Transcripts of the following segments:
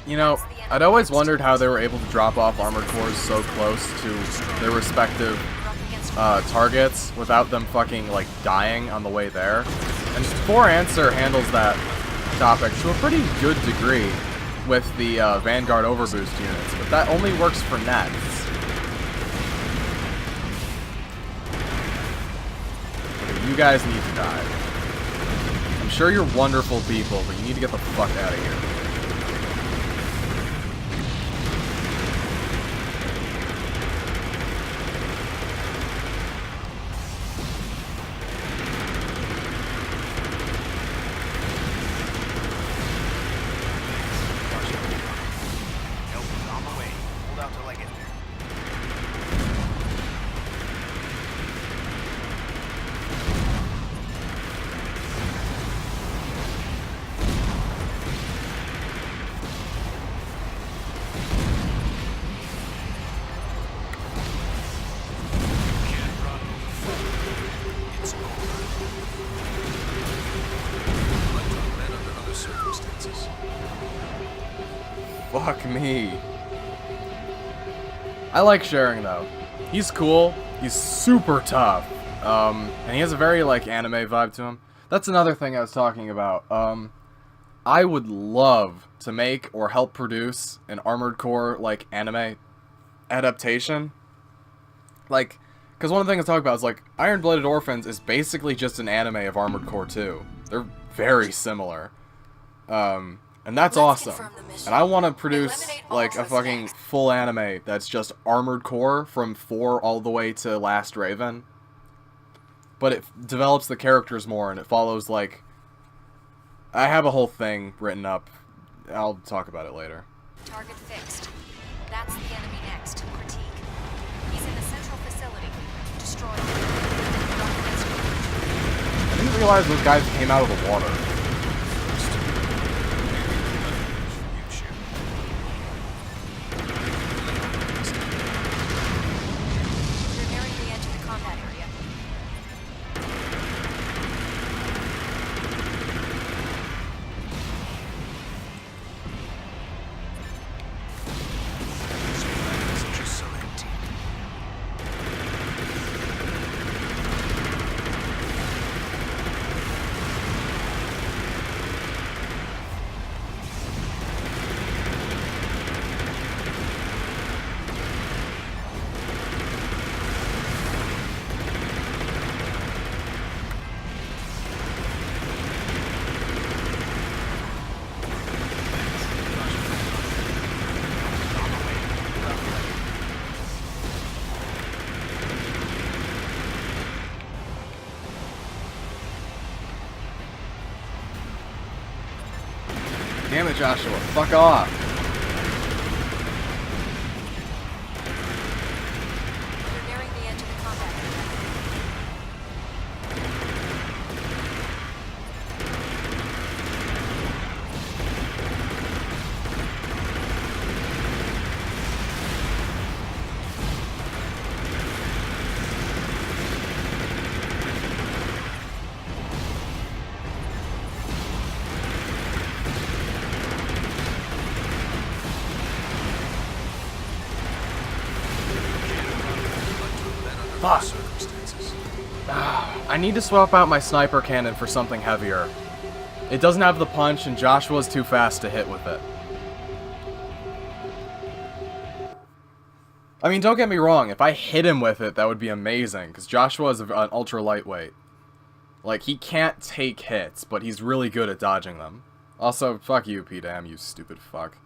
You know, I'd always wondered how they were able to drop off armored cores so close to their respective targets without them fucking, like, dying on the way there. And 4Answer handles that topic to a pretty good degree with the Vanguard Overboost units, but that only works for nets. Okay, you guys need to die. I'm sure you're wonderful people, but you need to get the fuck out of here. Fuck me. I like sharing though. He's cool. He's super tough. And he has a very like anime vibe to him. That's another thing I was talking about. I would love to make or help produce an Armored Core like anime adaptation. Like, because one of the things I talk about is like Iron Blooded Orphans is basically just an anime of Armored Core 2. They're very similar. And that's awesome. And I want to produce, like, a fucking full anime that's just Armored Core from 4 all the way to Last Raven. But it develops the characters more, and it follows, like... I have a whole thing written up. I'll talk about it later. Target fixed. That's the enemy next. Critique. He's in the central facility. Destroy him. I didn't realize those guys came out of the water. Damn it, Joshua. Fuck off. You're nearing the edge of the combat area. Fuck. I need to swap out my sniper cannon for something heavier. It doesn't have the punch, and Joshua's too fast to hit with it. I mean, don't get me wrong, if I hit him with it, that would be amazing, because Joshua is an ultra lightweight. Like, he can't take hits, but he's really good at dodging them. Also, fuck you, P-Dam, you stupid fuck.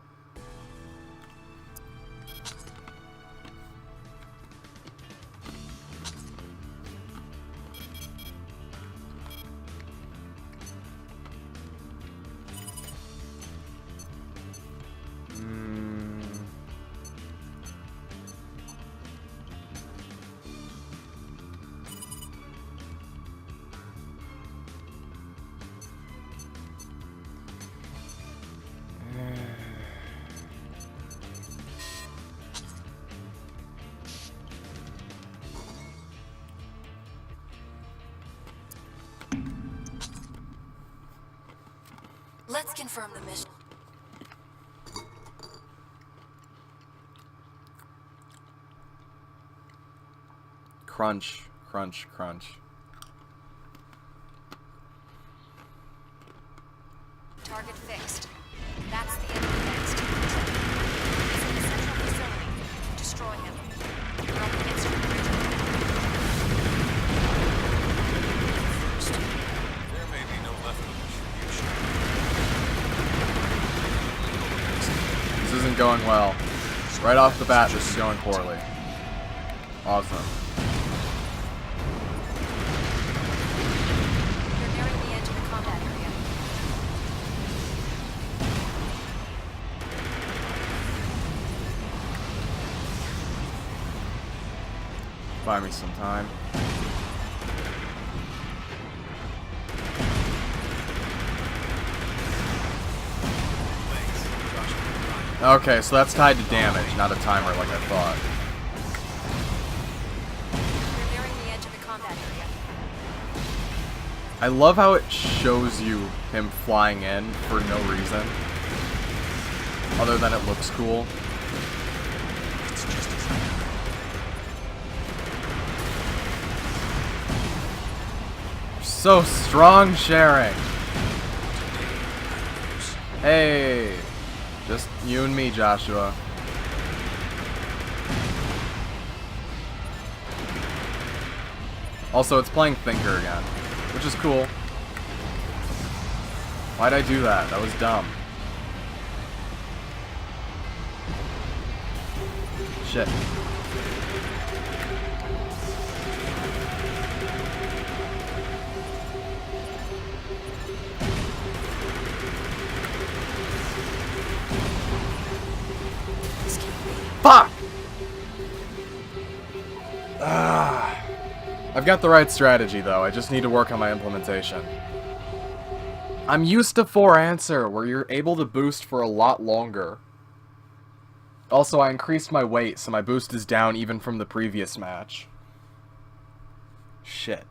Let's confirm the mission. crunch, crunch, crunch. Target fixed. That's the enemy next. He's in the central facility. Destroy him. You're up against your bridge. First, there may be no leftovers for you, Shadow. This isn't going well. Right off the bat, this is going poorly. Awesome. You're nearing the edge of the combat area. Buy me some time. Okay, so that's tied to damage, not a timer like I thought. You're nearing the edge of the combat area. I love how it shows you him flying in for no reason. Other than it looks cool. It's just as I heard. So strong sharing. Hey. Just you and me, Joshua. Also, it's playing Thinker again, which is cool. Why'd I do that? That was dumb. Shit. Fuck! I've got the right strategy, though. I just need to work on my implementation. I'm used to 4 answer, where you're able to boost for a lot longer. Also, I increased my weight, so my boost is down even from the previous match. Shit.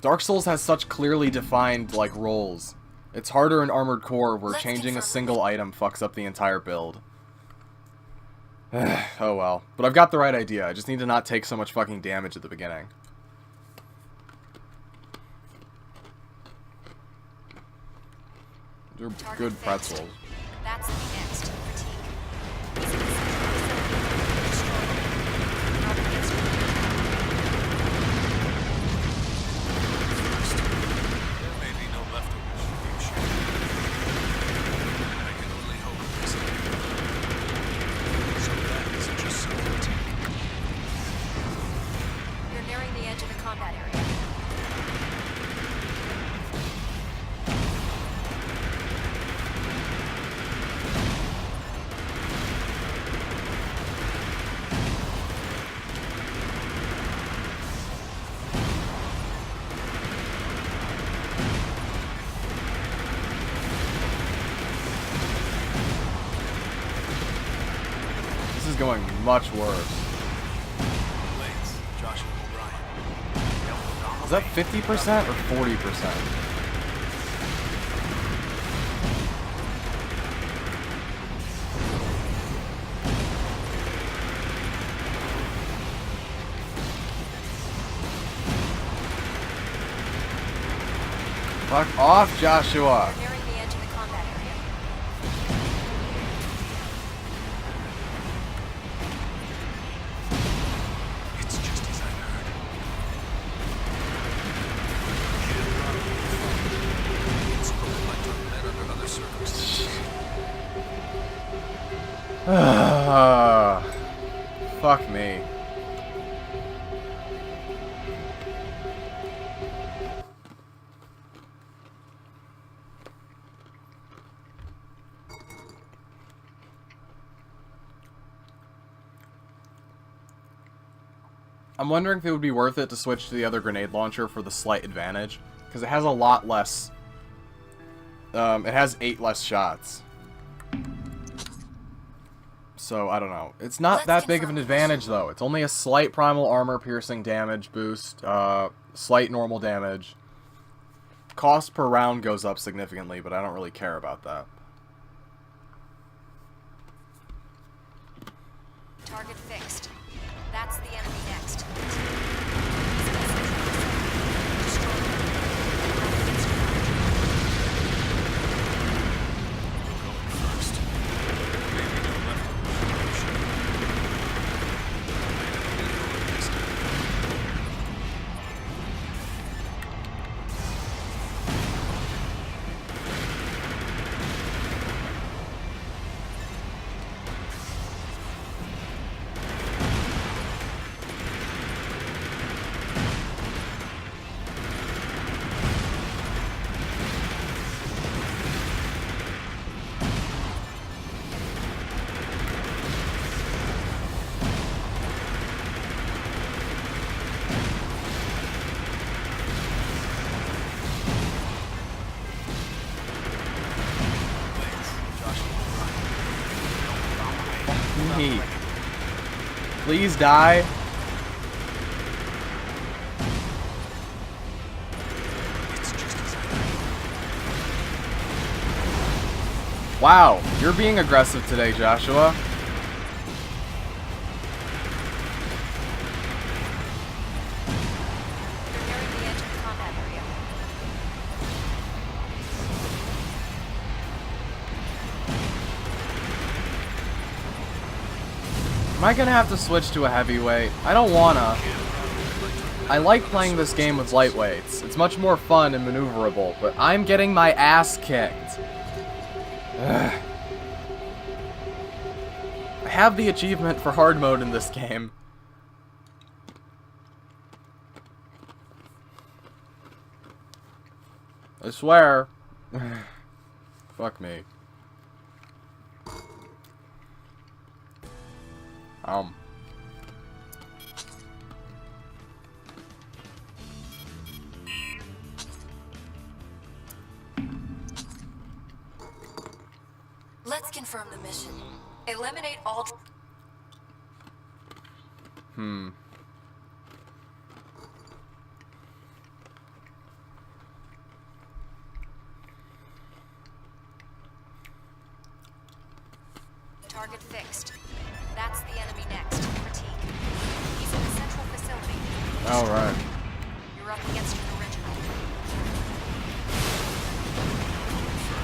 Dark Souls has such clearly defined, like, roles. It's harder in Armored Core, where changing a single item fucks up the entire build. Oh well. But I've got the right idea. I just need to not take so much fucking damage at the beginning. They're good pretzels. That's the next. Critique. He's in the central facility. Destroy him. You're up against your bridge. First, there may be no leftovers for you, Shadow. I can only hope for something. So that is just some fatigue. You're nearing the edge of the combat area. This is going much worse. Blades, Joshua O'Brien. Is that 50% or 40%? Fuck off, Joshua! You're nearing the edge of the combat area. It's just as I heard. It's spoken like to men under other circumstances. Fuck me. I'm wondering if it would be worth it to switch to the other grenade launcher for the slight advantage, because it has a lot less. It has 8 less shots. So, I don't know. It's not that big of an advantage, though. It's only a slight primal armor piercing damage boost, slight normal damage. Cost per round goes up significantly, but I don't really care about that. Target fixed. That's the enemy next. please die? It's just as I Wow, you're being aggressive today, Joshua. You're nearing the edge of the combat area. Am I gonna have to switch to a heavyweight? I don't wanna. I like playing this game with lightweights. It's much more fun and maneuverable, but I'm getting my ass kicked. Ugh. I have the achievement for hard mode in this game. I swear. Fuck me. Let's confirm the mission. Eliminate all. Target fixed. That's the enemy next. Critique. He's in the central facility. Alright. You're up against an original.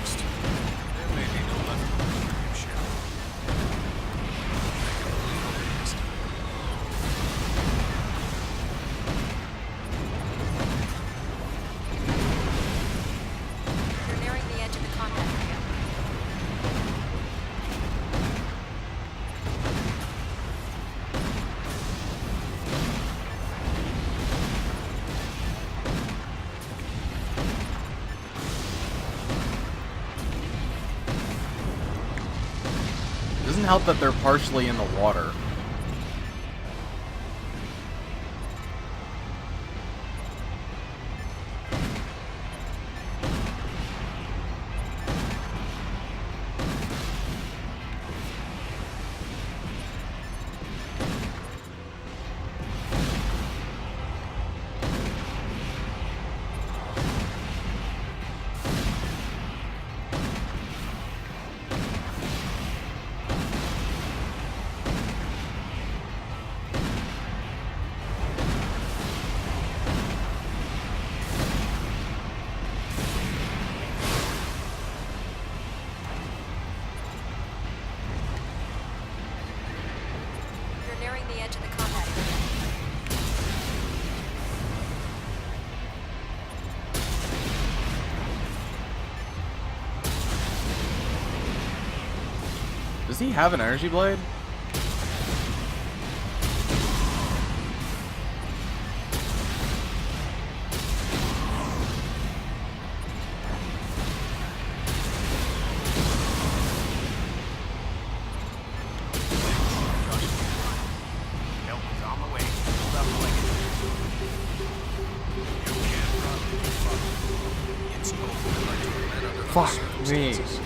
first. There may be no leftovers for you, Sharon. I can only hope this time. You're nearing the edge of the combat area. It doesn't help that they're partially in the water. You're nearing the edge of the combat area. Does he have an energy blade? Help is on the way. Hold up, like It's over like you met under those Fuck me. circumstances.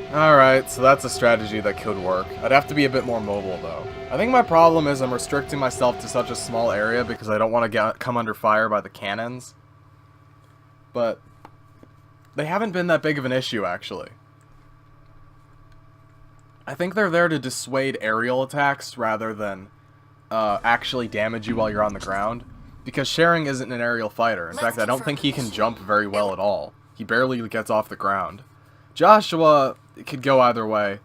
Alright, so that's a strategy that could work. I'd have to be a bit more mobile, though. I think my problem is I'm restricting myself to such a small area because I don't want to come under fire by the cannons. But they haven't been that big of an issue, actually. I think they're there to dissuade aerial attacks rather than actually damage you while you're on the ground. Because Sharing isn't an aerial fighter. In fact, I don't think he can jump very well at all. He barely gets off the ground. Joshua could go either way,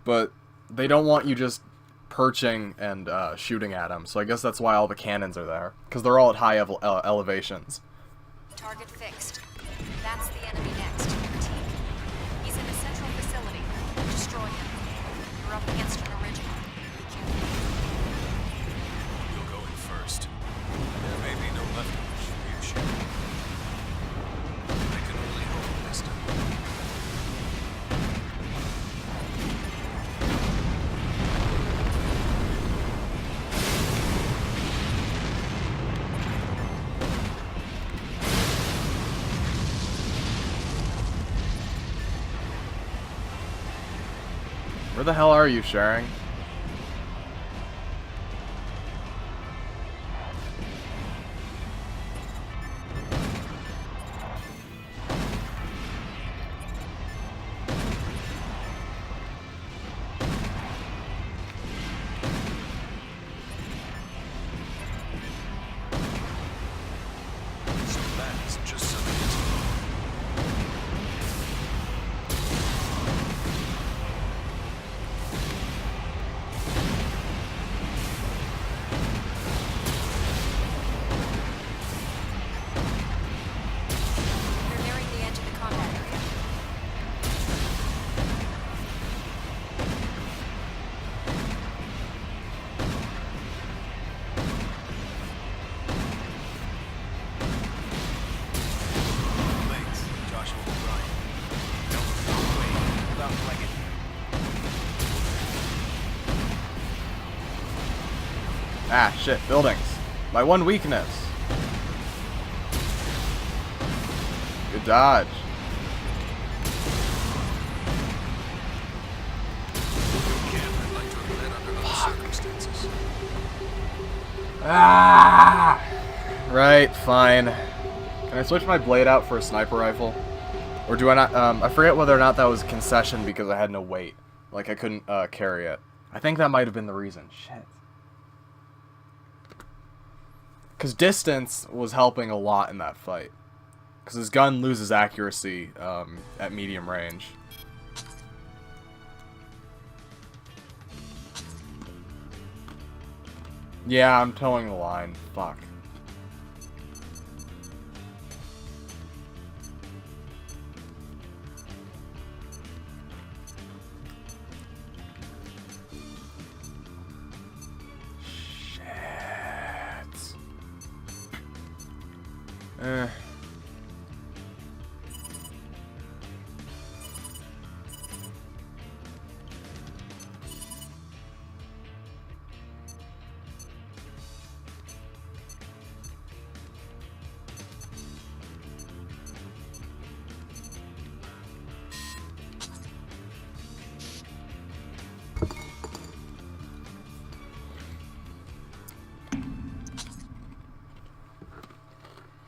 but they don't want you just perching and shooting at him. So I guess that's why all the cannons are there, because they're all at high elevations. Target fixed. That's the enemy next. Critique. He's in the central facility. Destroy him. You're up against an original. You'll go in first. There may be no leftovers for you, Sharon. I can only hope this time. Where the hell are you, sharing? So that is just something to They're nearing the edge of the combat area. Thanks, Joshua O'Brien. Elbows on the way. Hold out like it. Ah, shit, buildings. My one weakness. Good dodge. Again, I'd like to have met under other circumstances. Ah! Right, fine. Can I switch my blade out for a sniper rifle? Or do I not, I forget whether or not that was a concession because I had no weight. Like, I couldn't, carry it. I think that might have been the reason. Shit. Because distance was helping a lot in that fight. Because his gun loses accuracy, at medium range. Yeah, I'm towing the line. Fuck. Shit.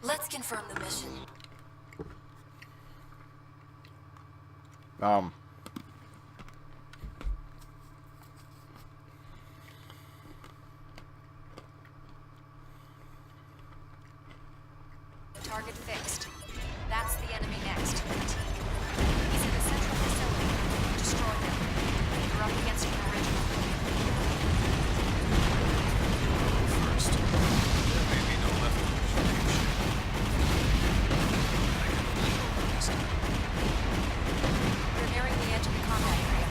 Let's confirm the mission. Target fixed. That's the enemy next. He's in the central facility. Destroy him. You're up against an original. First, there may be no leftovers for you, ship. I can only hope this time. They're nearing the edge of the combat area.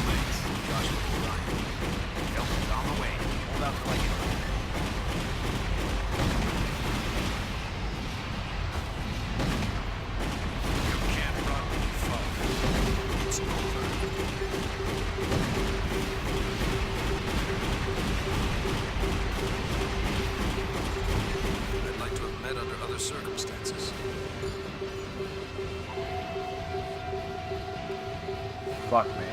Thanks, Joshua O'Brien. Elbows on the way. Hold out like it. You can't run when you fall. It's over. I'd like to have met under other circumstances. Fuck, man.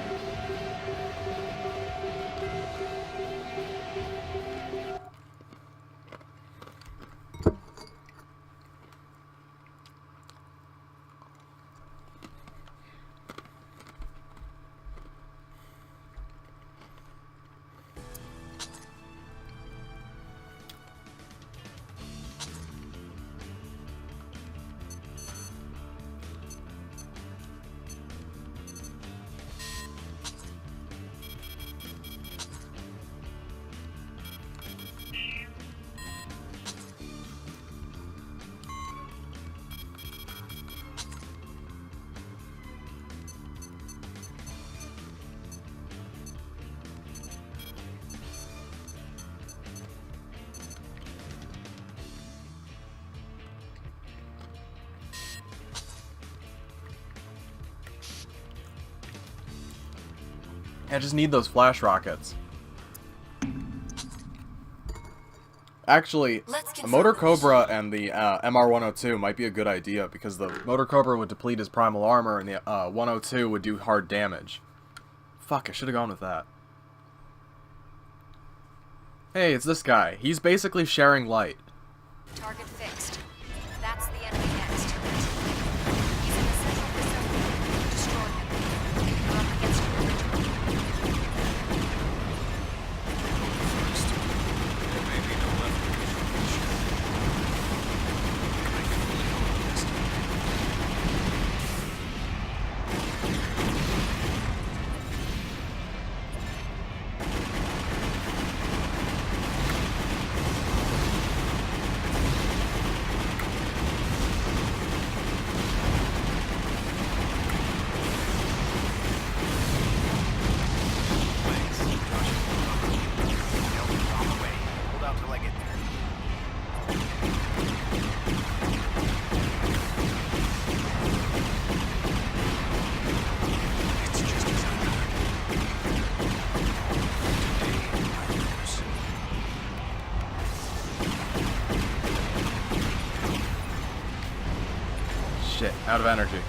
I just need those flash rockets. Actually, the Motor Cobra and the MR-102 might be a good idea, because the Motor Cobra would deplete his primal armor, and the 102 would do hard damage. Fuck, I should have gone with that. Hey, it's this guy. He's basically sharing light. Target fixed. That's the enemy next. He's in the central facility. Destroy him. You're up against your original. First, there may be no left of this ship. I can only hope this time. It's just as I heard. Today, I lose. Shit, out of energy.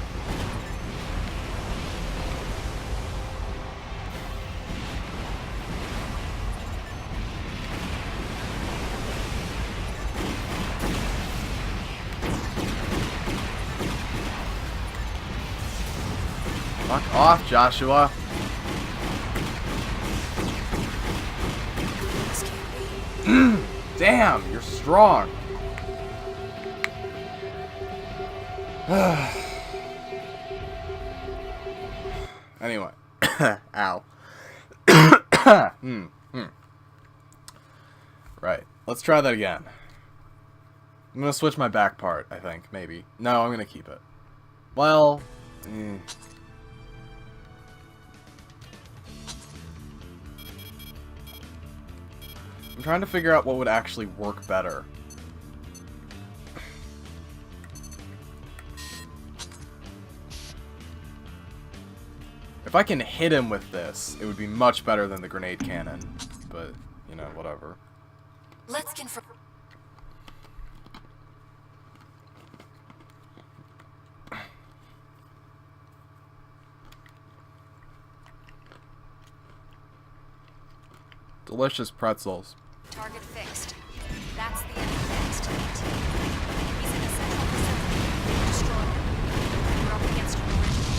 Fuck off, Joshua. This can't be. Damn, you're strong. Anyway. Ow. Right. Let's try that again. I'm gonna switch my back part, I think, maybe. No, I'm gonna keep it. Well... I'm trying to figure out what would actually work better. If I can hit him with this, it would be much better than the grenade cannon. But, you know, whatever. Let's confirm. Delicious pretzels. Target fixed. That's the enemy next. He's in the central facility. Destroy him. You're up against your original.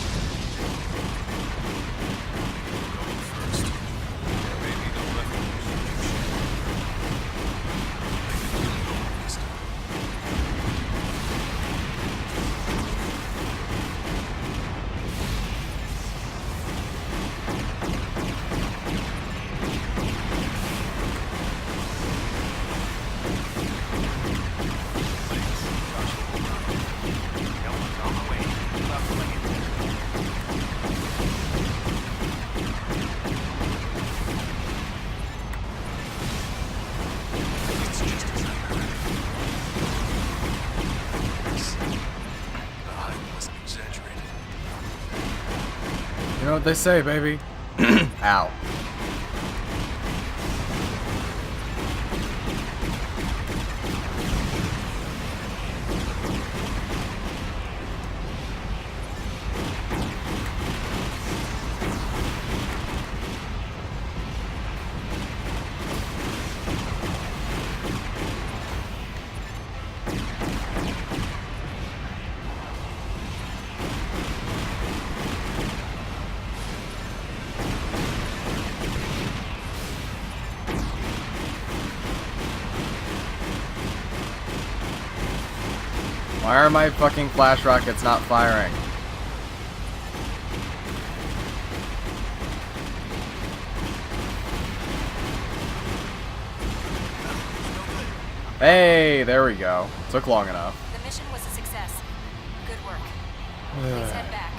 Going first. There may be no left of this ship. I can only hope this time. It's just as I heard. The hype wasn't exaggerated. You know what they say, baby? Ow. Why are my fucking flash rockets not firing? Hey, there we go. Took long enough. The mission was a success. Good work. Please head back.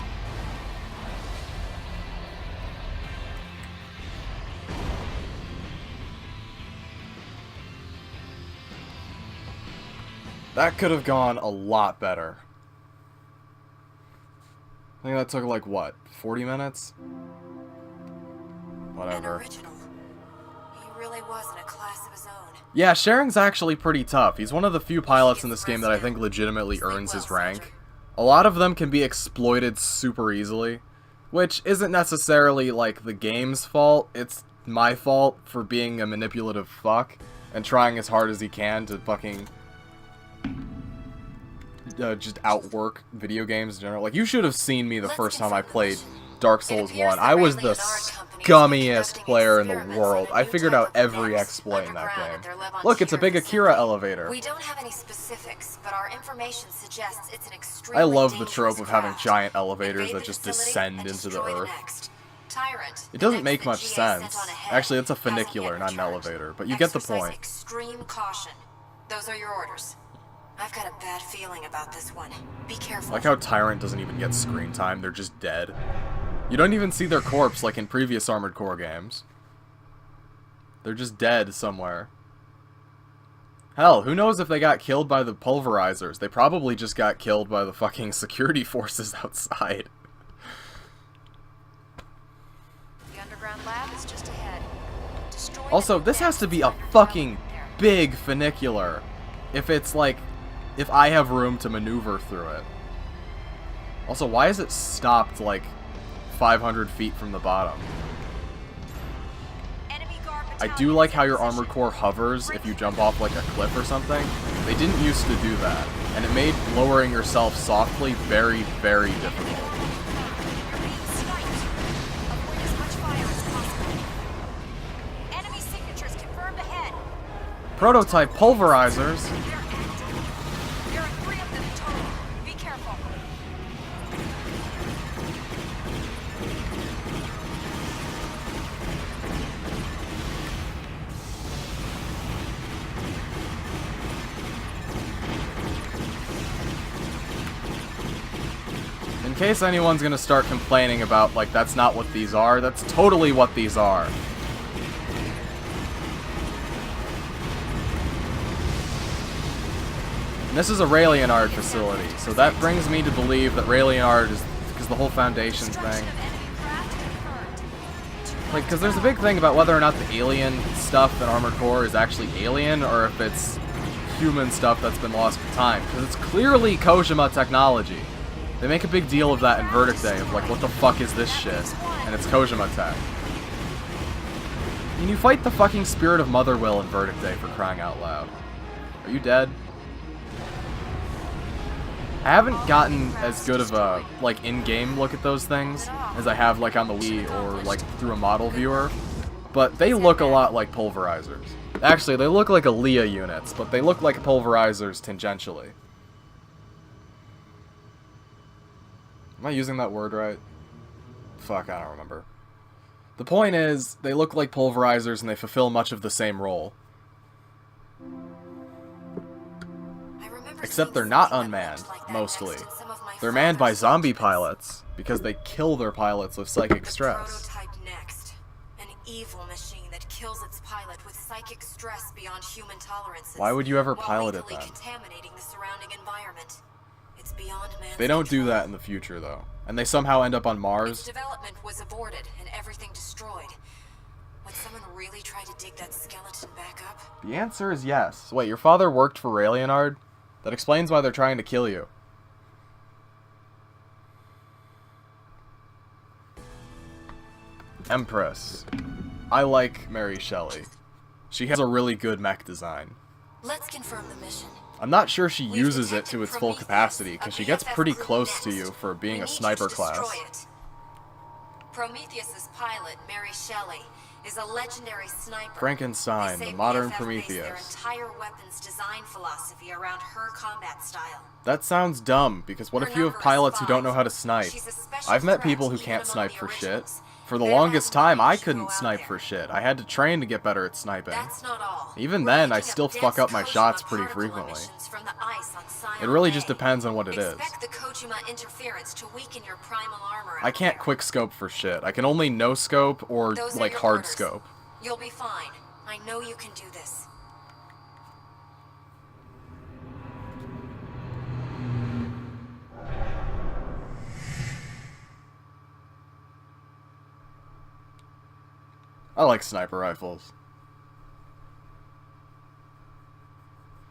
That could have gone a lot better. I think that took like, what, 40 minutes? Whatever. An original. He really was in a class of his own. Yeah, Sharing's actually pretty tough. He's one of the few pilots in this game that I think legitimately earns his rank. A lot of them can be exploited super easily, which isn't necessarily, like, the game's fault. It's my fault for being a manipulative fuck and trying as hard as he can to fucking just outwork video games in general. Like, you should have seen me the first time I played Dark Souls 1. I was the scummiest player in the world. I figured out every exploit in that game. Look, it's a big Akira elevator. We don't have any specifics, but our information suggests it's an extremely I love the dangerous trope of having craft. giant elevators Invade that the just facility descend and into the destroy earth. next. Tyrant, It doesn't the make much next that GA sense. sent on ahead Actually, it's a hasn't yet funicular, not an returned. elevator, but you get the Exercise point. Extreme caution. Those are your orders. I've got a bad feeling about this one. Be careful. Like how Tyrant doesn't even get screen time, they're just dead. You don't even see their corpse like in previous Armored Core games. They're just dead somewhere. Hell, who knows if they got killed by the pulverizers? They probably just got killed by the fucking security forces outside. The underground lab is just ahead. Destroy Also, the this has to be a underground fucking there. big funicular. If it's like, if I have room to maneuver through it. Also, why is it stopped like 500 feet from the bottom? Enemy guard I battalion do like is how in your position. armored core hovers if you jump off like a cliff or something. They didn't used to do that, and it made lowering yourself softly very, very difficult. You're being sniped. Avoid as much fire as possible. Enemy signatures confirmed ahead. Prototype pulverizers? They're active. There are 3 of them total. Be careful. In case anyone's gonna start complaining about, like, that's not what these are, that's totally what these are. And this is a Raelianard facility, so that brings me to believe that Raelianard is, because the whole Foundation Destruction thing. of enemy craft confirmed. Like, because there's a big thing about whether or not the alien stuff in Armored Core is actually alien, or if it's human stuff that's been lost to time. Because it's clearly Kojima technology. They make a big deal of that in Verdict Day, of like, what the fuck is this shit? And it's Kojima tech. And you fight the fucking spirit of Mother Will in Verdict Day, for crying out loud. Are you dead? I haven't gotten as good of a, like, in-game look at those things as I have, like, on the Wii or, like, through a model viewer. But they look a lot like pulverizers. Actually, they look like Aaliyah units, but they look like pulverizers tangentially. Am I using that word right? Fuck, I don't remember. The point is, they look like pulverizers and they fulfill much of the same role. Except they're not unmanned, mostly. They're manned by zombie pilots, because they kill their pilots with psychic stress. Prototype next. An evil machine that kills its pilot with psychic stress beyond human tolerances. Why would you ever while pilot it lethally then? contaminating the surrounding environment. It's beyond man's They don't do control. that in the future, though. And they somehow end up on Its Mars. development was aborted and everything destroyed. Would someone really try to dig that skeleton back up? The answer is yes. Wait, your father worked for Raelianard? That explains why they're trying to kill you. Empress. I like Mary Shelley. She has a really good mech design. Let's confirm the mission. I'm not sure she We've uses it detected to its full Prometheus, capacity, a because she gets BFF pretty group close to next. you for being We a need you sniper to class. destroy it. Prometheus's pilot, Mary Shelley, is a legendary sniper. Frankenstein, They the say modern BFF based their Prometheus. entire weapons design philosophy around her combat style. That sounds dumb, because what Her if you have number is pilots who don't 5. know how to snipe? She's a special I've met threat people who even can't among snipe the for shit. originals. For the They're longest not time, I ready to couldn't go out snipe there. for shit. I had to train to get better at sniping. That's not all. Even We're then, I picking still up fuck dense up my Kojima shots pretty particle frequently. emissions from the ice on Sion It really Bay. just depends on what it is. Expect the Kojima interference to weaken your primal armor I out can't there. quick scope for shit. I can only no scope or Those are like your hard orders. scope. You'll be fine. I know you can do this. I like sniper rifles.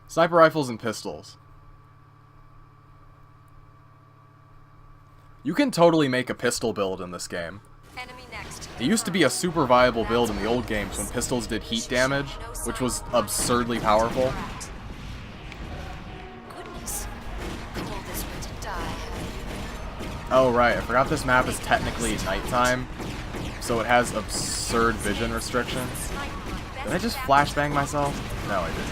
Sniper rifles and pistols. You can totally make a pistol build in this game. Enemy next. It used to be a super viable build in the old games when pistols did heat damage, which was absurdly powerful. Goodness. Told this one to die. Oh right, I forgot this map is technically nighttime, so it has absurd vision restrictions. Did I just flashbang myself? No, I didn't.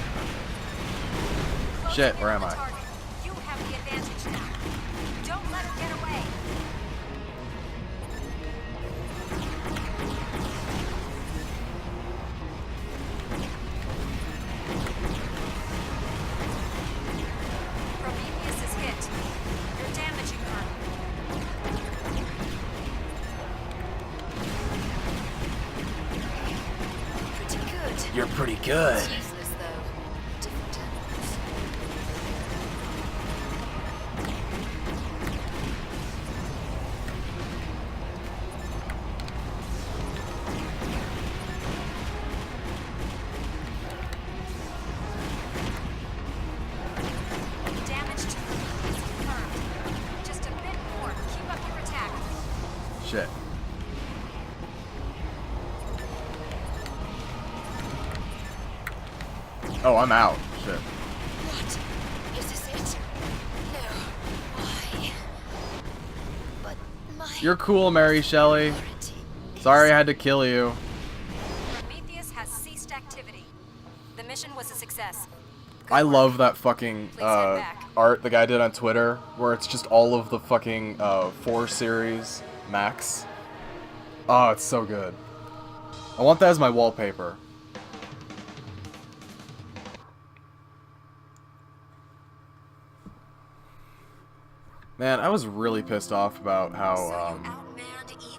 Shit, where am I? You have the advantage now. Don't let her get away. Prometheus is hit. You're damaging her. Pretty good. You're pretty good. Useless though. Different animals. Damage to Prometheus confirmed. Just a bit more. Keep up your attack. Shit. Oh, I'm out. Shit. What? Is this it? No. Why? But my You're cool, Mary Shelley. authority is- Sorry I had to kill you. Prometheus has ceased activity. The mission was a success. Good I work. love that fucking Please head back. art the guy did on Twitter, where it's just all of the fucking 4 series max. Oh, it's so good. I want that as my wallpaper. Man, I was really pissed off about how,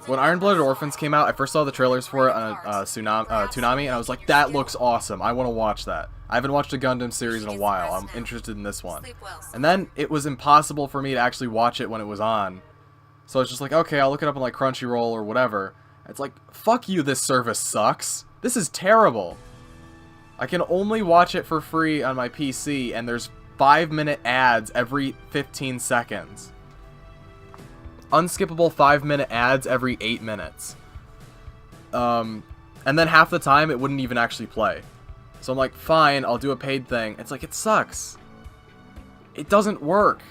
when Iron Blooded Orphans came out, I first saw the trailers for it on Toonami, and I was like, that looks awesome. I want to watch that. I haven't watched a Gundam series in a while. I'm interested in this one. And then it was impossible for me to actually watch it when it was on. So I was just like, okay, I'll look it up on like Crunchyroll or whatever. It's like, fuck you, this service sucks. This is terrible. I can only watch it for free on my PC, and there's 5-minute ads every 15 seconds. Unskippable 5-minute ads every 8 minutes. And then half the time it wouldn't even actually play. So I'm like, fine, I'll do a paid thing. It's like, it sucks. It doesn't work.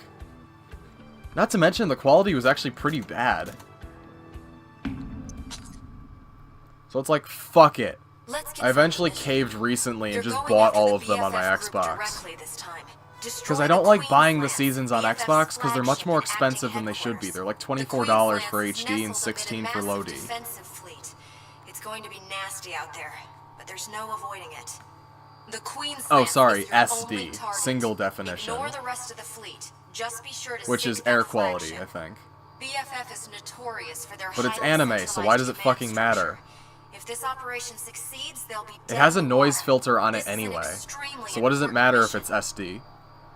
Not to mention the quality was actually pretty bad. So it's like, fuck it. I eventually caved recently and just bought all of them on my Xbox. Because I don't like buying the seasons on Xbox because they're much more expensive than they should be. They're like $24 for HD and $16 for low D. It's going to be nasty out there, but there's no avoiding it. The Queen's Oh, Land sorry, is your only SD, target. single definition. Ignore the rest of the fleet. Just be sure to Which stick is to that air quality, flagship. I think. BFF is notorious for their But it's highly anime, so why does it centralized fucking command matter? structure. If this operation succeeds, they'll be It has a dead noise war. filter on This it is an anyway. extremely So what does it important matter if mission. it's SD?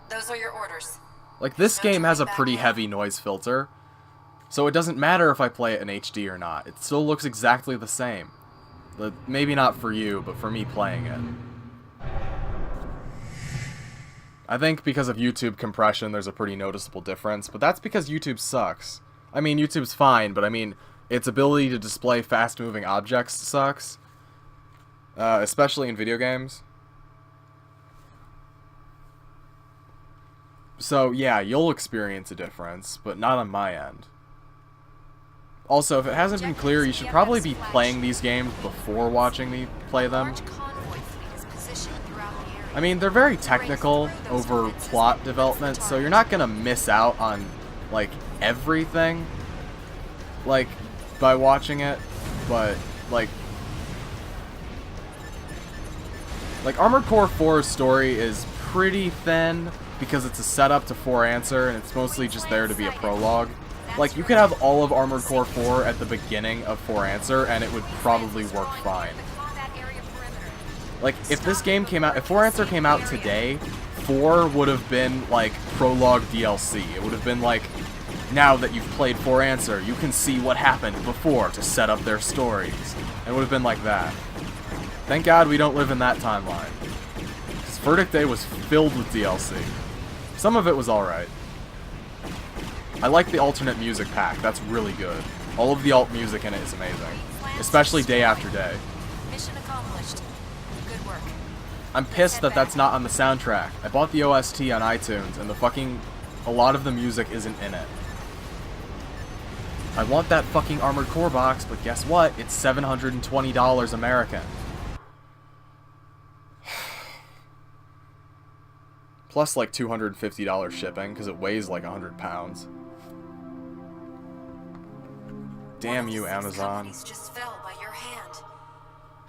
Those are your orders. Like, this game has a Back pretty in. heavy noise filter. So it doesn't matter if I play it in HD or not. It still looks exactly the same. Maybe not for you, but for me playing it. I think because of YouTube compression, there's a pretty noticeable difference, but that's because YouTube sucks. I mean, YouTube's fine, but I mean, its ability to display fast-moving objects sucks. Especially in video games. So, yeah, you'll experience a difference, but not on my end. Also, if it hasn't been clear, you should probably be playing these games before watching me play them. Large convoy fleet is positioned throughout the area. I mean, they're very technical over plot development, so you're not gonna miss out on, like, everything, like, by watching it, but, like, Armored Core 4's story is pretty thin, because it's a setup to 4 Answer, and it's mostly just there to be a prologue. Like, you could have all of Armored Core 4 at the beginning of 4 Answer, and it would probably work fine. The combat area perimeter. Like, if this game came out, if 4 Answer came out today, 4 would have been, like, prologue DLC. It would have been like, now that you've played 4 Answer, you can see what happened before to set up their stories. It would have been like that. Thank God we don't live in that timeline. Because Verdict Day was filled with DLC. Some of it was alright. I like the alternate music pack. That's really good. All of the alt music in it is amazing. Especially Day After Day. Mission accomplished. Good work. I'm pissed that that's not on the soundtrack. I bought the OST on iTunes, and a lot of the music isn't in it. I want that fucking Armored Core box, but guess what? It's $720 American. Plus like $250 shipping, because it weighs like 100 pounds. Damn you, Amazon. Just fell by your hand.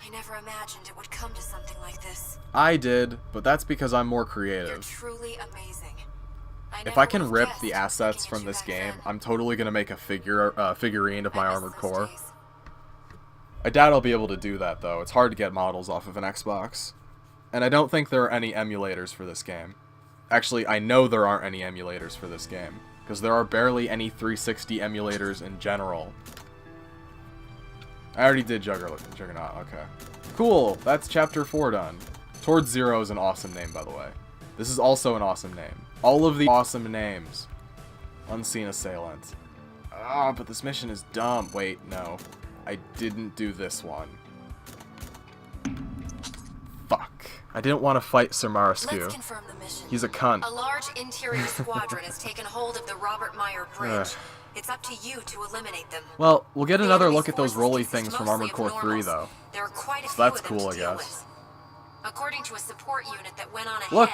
I never imagined it would come to something like this. I did, but that's because I'm more You're creative. truly amazing. If I can rip the assets from this game, I'm totally gonna make a figurine of my Armored Core. I doubt I'll be able to do that though. It's hard to get models off of an Xbox. And I don't think there are any emulators for this game. Actually, I know there aren't any emulators for this game, because there are barely any 360 emulators in general. I already did Juggernaut, okay. Cool, that's Chapter 4 done. Towards Zero is an awesome name, by the way. This is also an awesome name. All of the awesome names. Unseen Assailant. Ah, but this mission is dumb. Wait, no. I didn't do this one. Fuck. I didn't want to fight Sir Mariscu. Let's confirm the mission. He's a cunt. A large interior squadron has taken hold of the Robert Meyer Bridge. Ugh. It's up to you to eliminate them. Well, we'll get The another enemy's look at those forces rolly consist things from mostly Armored Core of 3, normals. though. There are quite a So few that's of them cool, to I deal guess. with. According to a support unit that went on ahead, Look.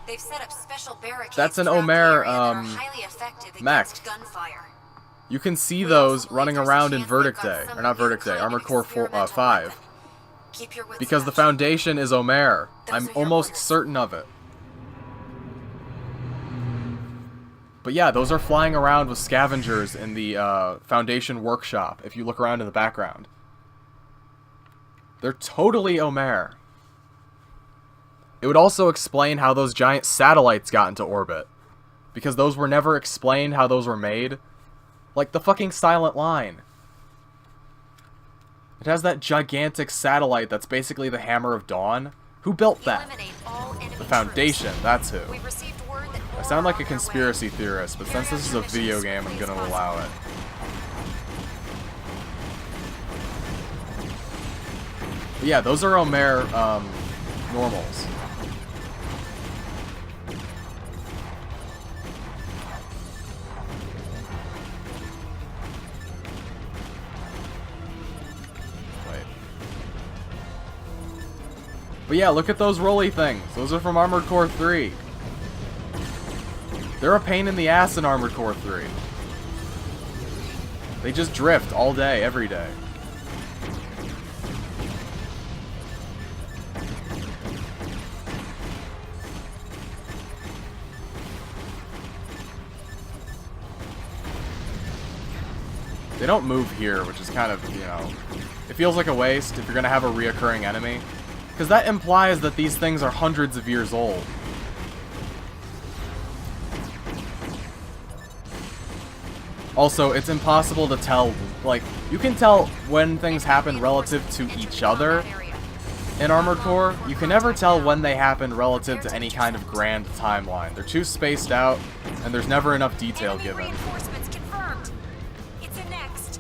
they've set up special barricades That's an throughout the Omer, area that are highly effective mech. against gunfire. You can see We those also running believe around there's in a chance Verdict they've got Day. some Or not new Verdict Day, kind of Armored Core experimental 5. weapon. Keep your wits Because the about you. Foundation is Omer. Those I'm are your almost orders. certain of it. But yeah, those are flying around with scavengers in the Foundation workshop, if you look around in the background. They're totally Omer. It would also explain how those giant satellites got into orbit. Because those were never explained how those were made. Like the fucking Silent Line. It has that gigantic satellite that's basically the Hammer of Dawn. Who built that? Eliminate all enemy The Foundation, troops. that's who. We've received word that I more sound like are a on their conspiracy way. theorist, but Carry since this out is your a video missions game, as I'm quickly gonna as allow it. possible. But yeah, those are Omer, normals. Wait. But yeah, look at those rolly things. Those are from Armored Core 3. They're a pain in the ass in Armored Core 3. They just drift all day, every day. They don't move here, which is kind of, you know, it feels like a waste if you're going to have a reoccurring enemy. Because that implies that these things are hundreds of years old. Also, it's impossible to tell, like, you can tell when things happen relative to each other in Armored Core. You can never tell when they happen relative to any kind of grand timeline. They're too spaced out, and there's never enough detail Enemy given. reinforcements confirmed. It's a next.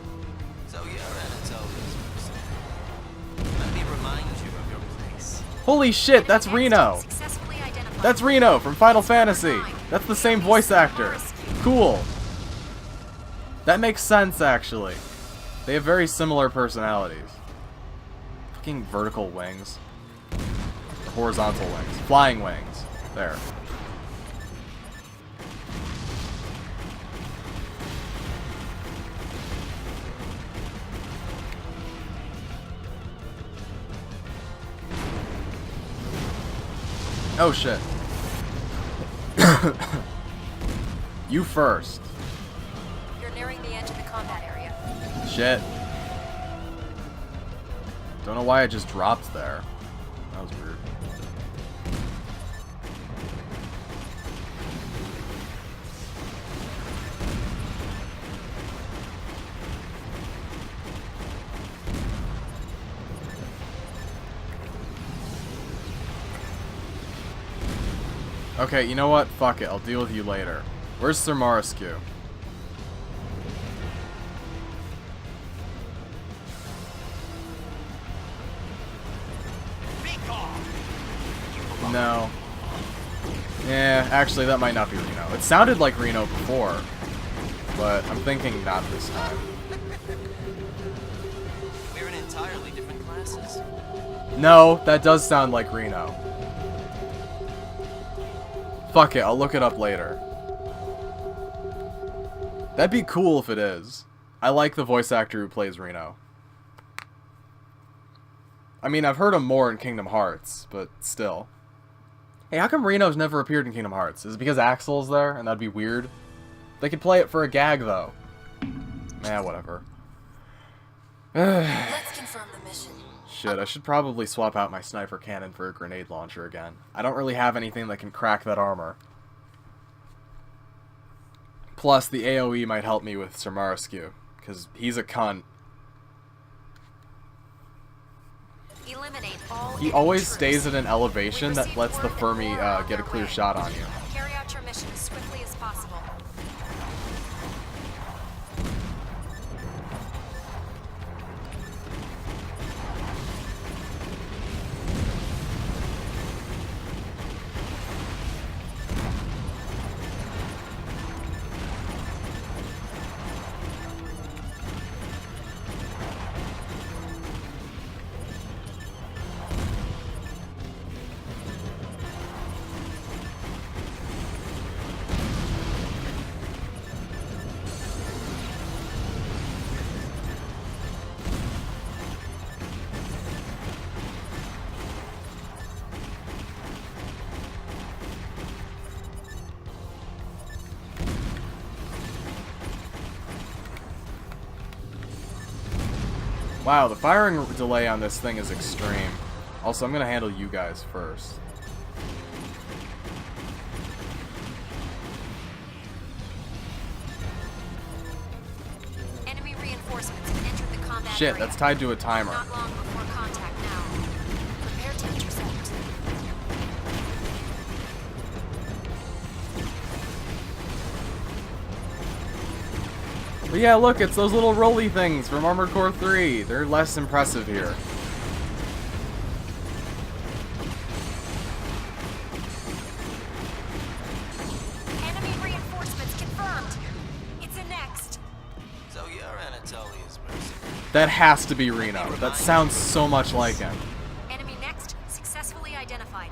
So you're Anatolia's person. Let me remind you of your place. Holy shit, that's Reno! Successfully identified. That's Reno from Final Fantasy! That's the same voice actor. Cool. That makes sense, actually. They have very similar personalities. Fucking vertical wings. Or horizontal wings. Flying wings. There. Oh shit. You first. You're nearing the edge of the combat area. Shit. Don't know why I just dropped there. That was weird. Okay, you know what? Fuck it. I'll deal with you later. Where's Sir Mariscu? No. Yeah, actually, that might not be Reno. It sounded like Reno before, but I'm thinking not this time. We're in entirely different classes. No, that does sound like Reno. Fuck it, I'll look it up later. That'd be cool if it is. I like the voice actor who plays Reno. I mean, I've heard him more in Kingdom Hearts, but still. Hey, how come Reno's never appeared in Kingdom Hearts? Is it because Axel's there, and that'd be weird? They could play it for a gag, though. Whatever. Let's confirm the mission. Shit, I should probably swap out my sniper cannon for a grenade launcher again. I don't really have anything that can crack that armor. Plus, the AoE might help me with Sir Mariscu, because he's a cunt. Eliminate all He enemy always troops. stays at an elevation We that received lets the word that Fermi more are on get a their clear way. shot on you. Carry out your mission as swiftly as possible. Wow, the firing delay on this thing is extreme. Also, I'm gonna handle you guys first. Enemy reinforcements have entered the combat Shit, area. that's tied to a timer. Not long before contact now. Prepare to intercept. But yeah, look, it's those little rolly things from Armored Core 3. They're less impressive here. Enemy reinforcements confirmed. It's a next. So you're Anatolia's mercenary. That has to be Reno. That sounds so much like him. Enemy next successfully identified.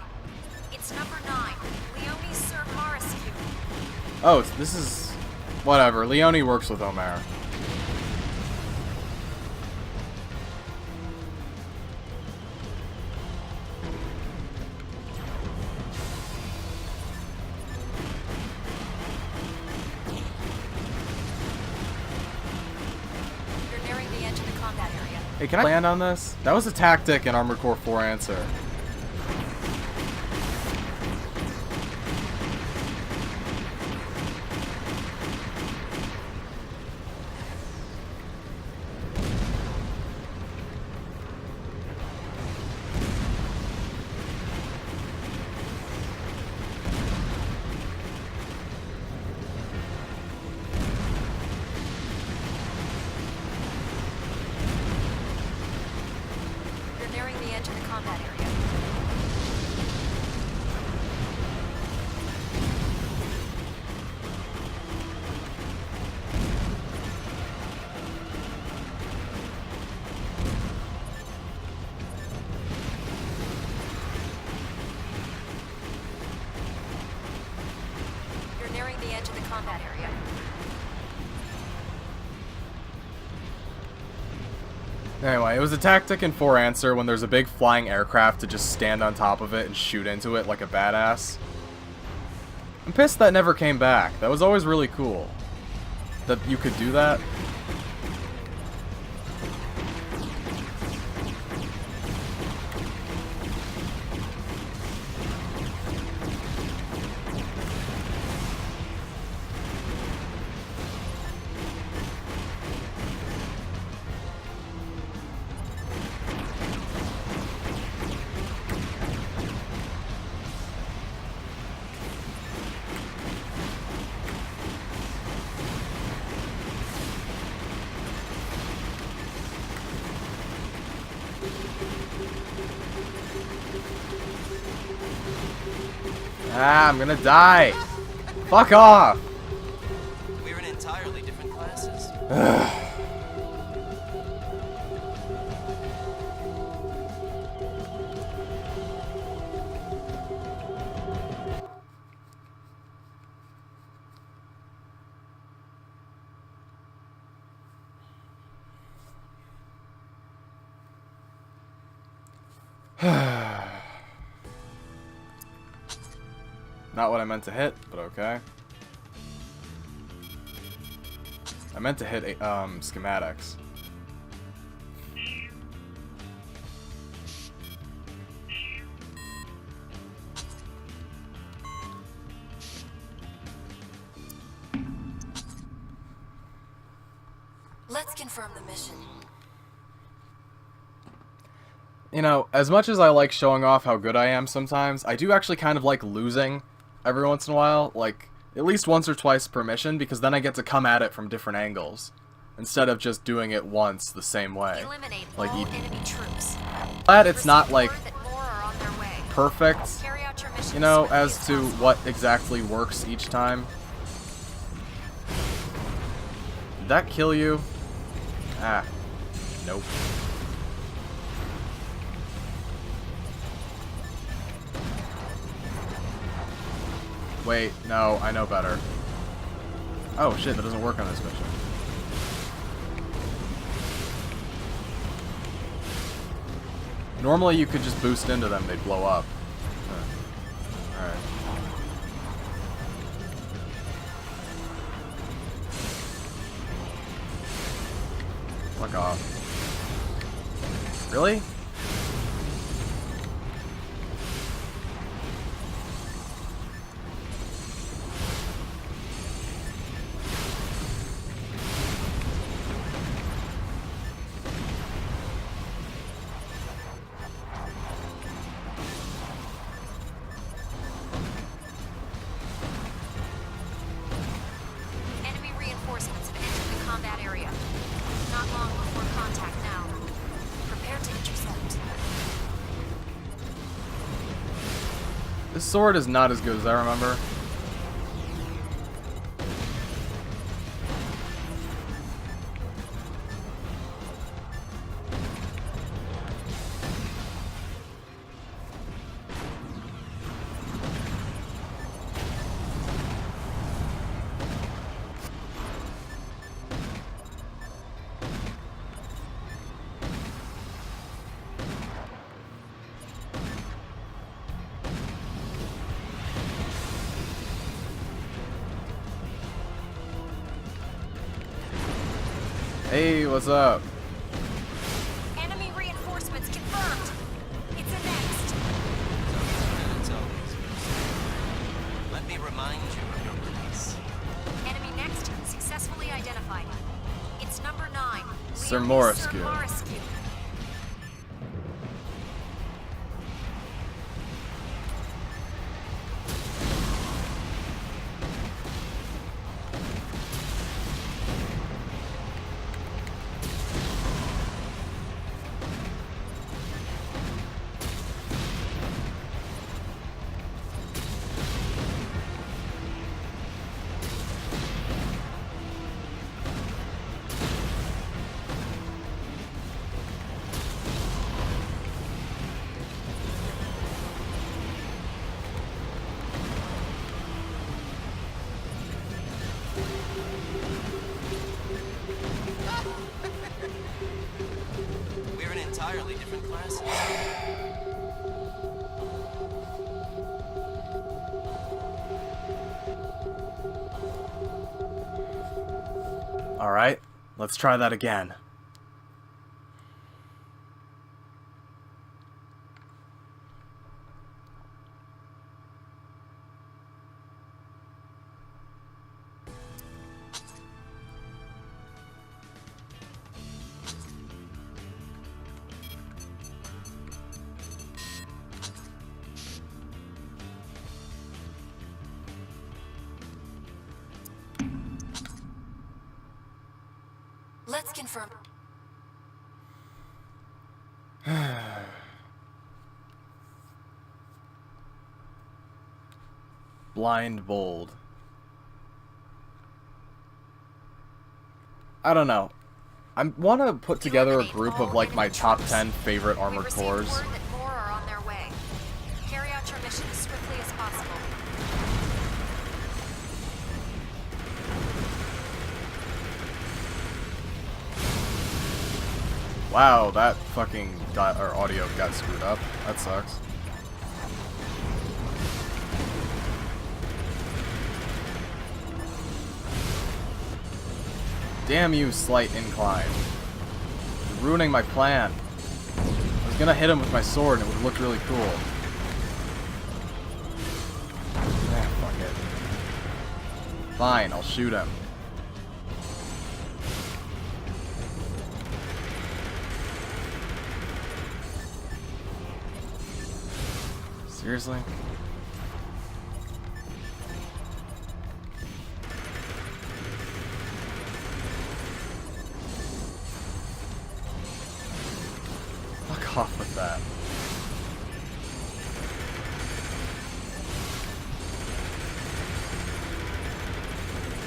It's number 9. Leonie Sir Mariscu. Oh, this is... Whatever. Leonie works with Omer. You're nearing the edge of the combat area. Hey, can I land on this? That was a tactic in Armored Core 4 answer. You're nearing the edge of the combat area. You're nearing the edge of the combat area. Anyway, it was a tactic in 4 answer when there's a big flying aircraft to just stand on top of it and shoot into it like a badass. I'm pissed that never came back. That was always really cool. That you could do that. Ah, I'm gonna die. Fuck off. We're in entirely different classes. Not what I meant to hit, but okay. I meant to hit schematics. Let's confirm the mission. You know, as much as I like showing off how good I am sometimes, I do actually kind of like losing every once in a while, like at least once or twice per mission, because then I get to come at it from different angles instead of just doing it once the same way. Eliminate Like, all enemy troops. Glad it's not Receive like word that more are on their way. perfect, Carry out your mission you know, swiftly as to possible. what exactly works each time. Did that kill you? Ah, nope. Wait, no, I know better. Oh shit, that doesn't work on this mission. Normally you could just boost into them, they'd blow up. Alright. Fuck off. Really? Enemy reinforcements have entered the combat area. Not long before contact now. Prepare to intercept. This sword is not as good as I remember. Hey, what's up? Enemy reinforcements confirmed. It's a next. And it's always first. Let me remind you of your place. Enemy next successfully identified. It's number 9. Sir Leonie Moresque. Sir Moresque. We're in entirely different classes. Alright, let's try that again. Let's confirm. Blind Bold. I don't know. I want to put together a group of like my top 10 favorite armored cores. We've received word that more are on their way. Carry out your mission as swiftly as possible. Wow, that fucking audio got screwed up. That sucks. Damn you, slight incline. You're ruining my plan. I was gonna hit him with my sword and it would look really cool. Ah, fuck it. Fine, I'll shoot him. Seriously? Fuck off with that.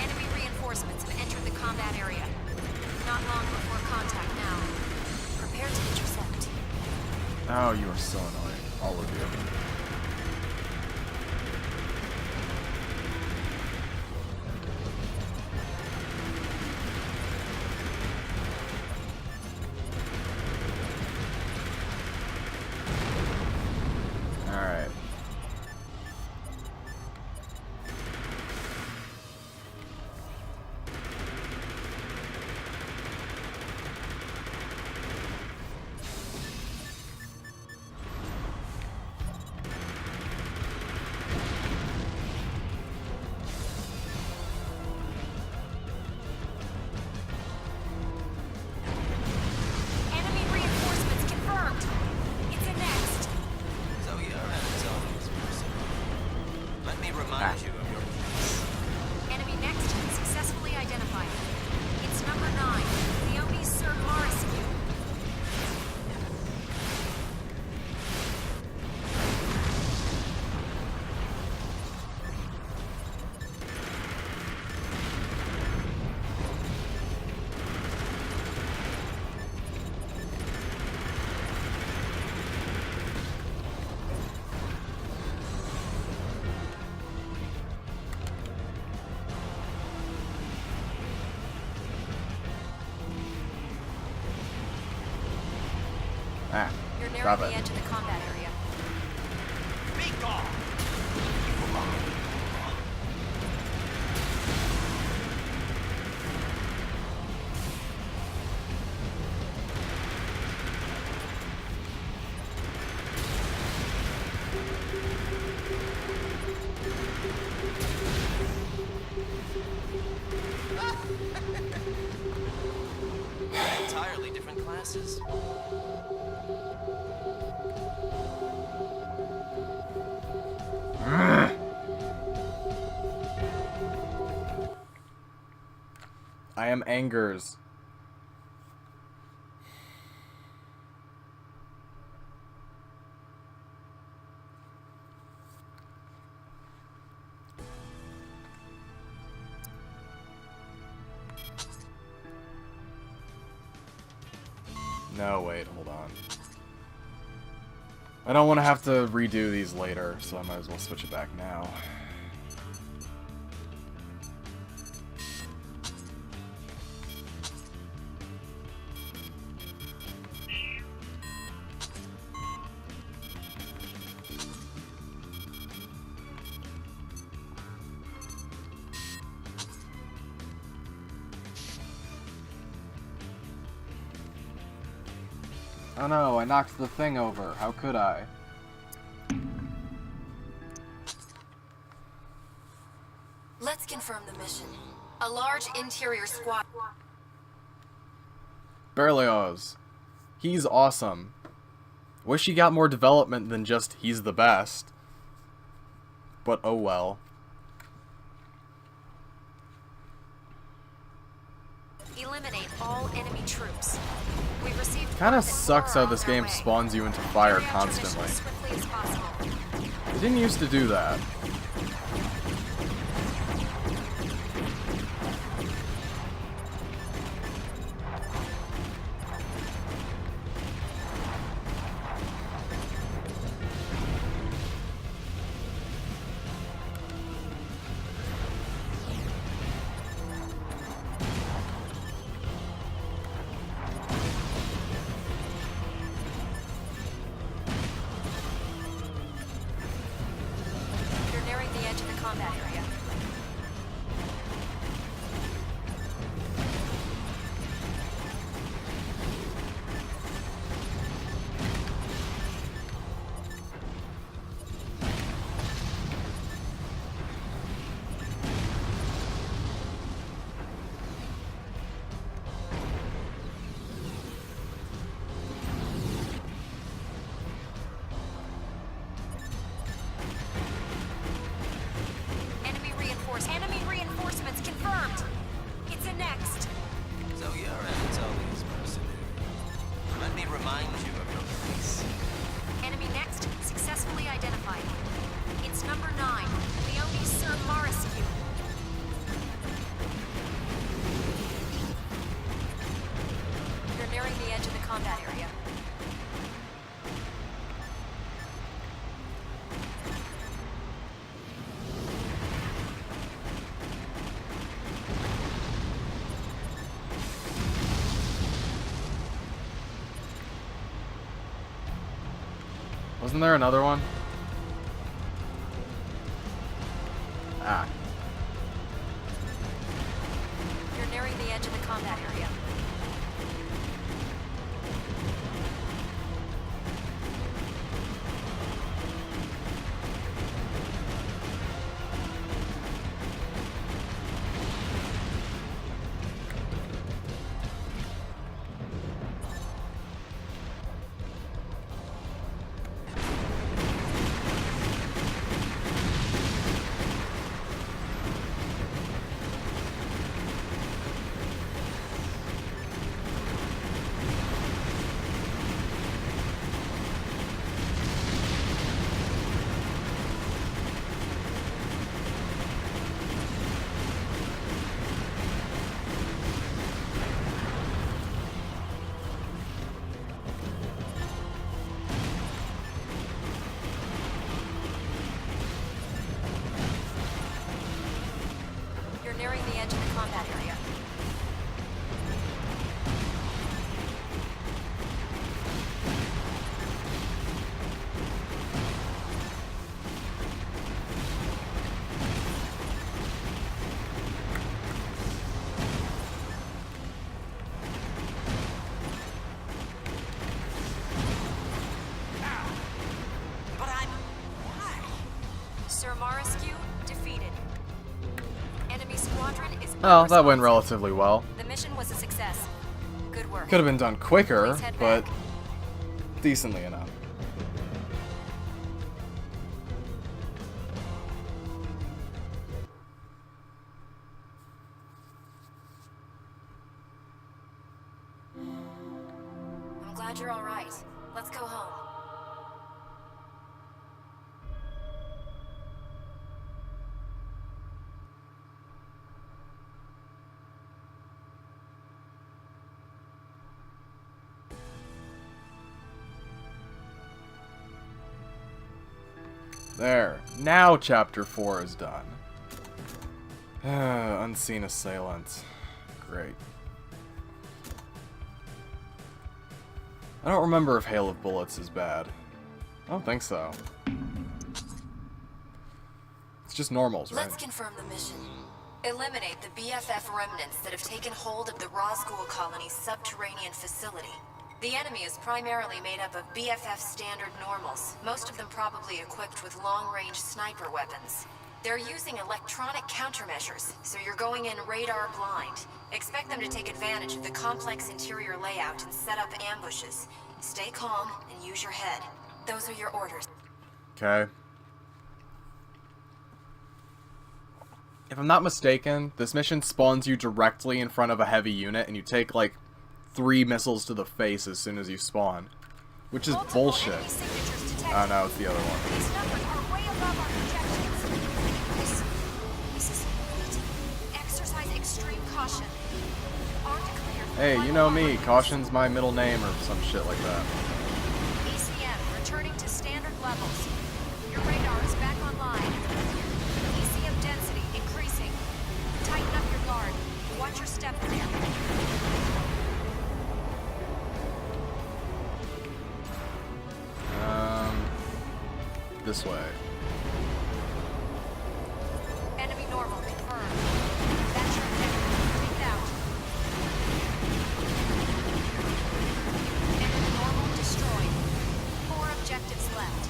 Enemy reinforcements have entered the combat area. Not long before contact now. Prepare to intercept. Oh, you are so annoying. All of you. Alright. Enemy reinforcements confirmed. It's a next. So you're an intelligence person. Let me remind you of your place. Enemy next successfully identified. It's number 9, Leonie Sir Mariscu. Ah, You're drop nearing it. the edge of the combat area. Be gone! Entirely different classes. I am Angers. No, wait, hold on. I don't want to have to redo these later, so I might as well switch it back now. Oh no, I knocked the thing over. How could I? Let's confirm the mission. A large interior squad. Berlioz. He's awesome. Wish he got more development than just he's the best. But oh well. Eliminate all enemy troops. We've received Kinda word that sucks more how are this on their game way. spawns you into fire Carry out your mission constantly. as swiftly as possible. It didn't used to do that. next. So you're Anatolia's mercenary. Let me remind you of your place. Enemy next, successfully identified. It's number 9, Leonie Sir Mariscu. You're nearing the edge of the combat area. Wasn't there another one? Ah. You're nearing the edge of the combat area. You're nearing the edge of the combat area. But I'm... Why? Sir Mariscu defeated. Enemy squadron is Well, that went unresponsive. relatively well. The mission was a success. Good work. Could have been done quicker, Please head but back. decently enough. I'm glad you're all right. Let's go home. There. Now chapter 4 is done. Unseen assailants. Great. I don't remember if Hail of Bullets is bad. I don't think so. It's just normals, right? Let's confirm the mission. Eliminate the BFF remnants that have taken hold of the Rosghoul colony's subterranean facility. The enemy is primarily made up of BFF standard normals, most of them probably equipped with long-range sniper weapons. They're using electronic countermeasures, so you're going in radar blind. Expect them to take advantage of the complex interior layout and set up ambushes. Stay calm and use your head. Those are your orders. Okay. If I'm not mistaken, this mission spawns you directly in front of a heavy unit, and you take, like, 3 missiles to the face as soon as you spawn. Which is Multiple bullshit. enemy signatures detected. Oh no, it's the other one. These numbers are way above our projections. This is exercise extreme caution. Armed to clear. Hey, you know me, caution's my middle name or some shit like that. ECM returning to standard levels. Your radar is back online. ECM density increasing. Tighten up your guard. Watch your step there. This way. Enemy normal confirmed. That's your objective. Take it out. Enemy normal destroyed. 4 objectives left.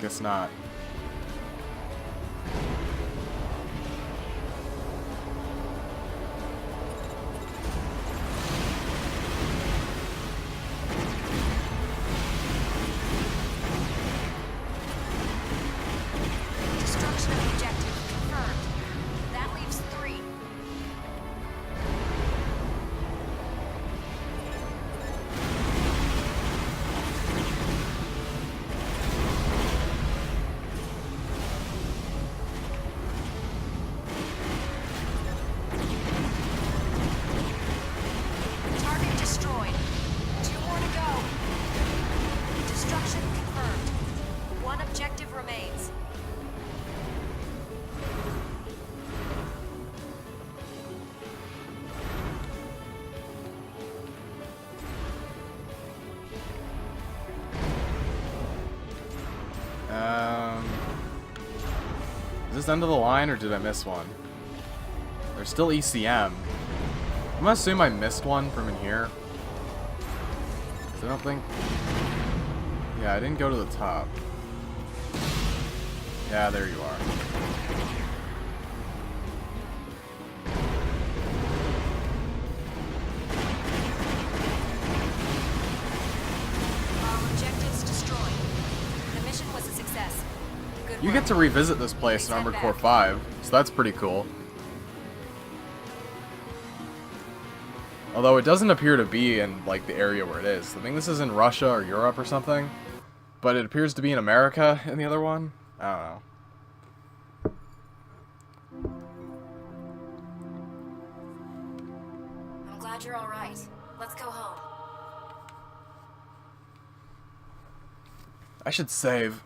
Guess not. Destruction of objective confirmed. That leaves 3. Target destroyed. 2 more to go. Destruction confirmed. 1 objective remains. Is this end of the line, or did I miss one? There's still ECM. I'm gonna assume I missed one from in here. 'Cause I don't think... Yeah, I didn't go to the top. Yeah, there you are. All objectives destroyed. The mission was a success. Good You work. get to revisit this place in Armored Core 5, so that's pretty cool. Although it doesn't appear to be in, like, the area where it is. I think this is in Russia or Europe or something. But it appears to be in America in the other one. I don't know. I'm glad you're all right. Let's go home. I should save.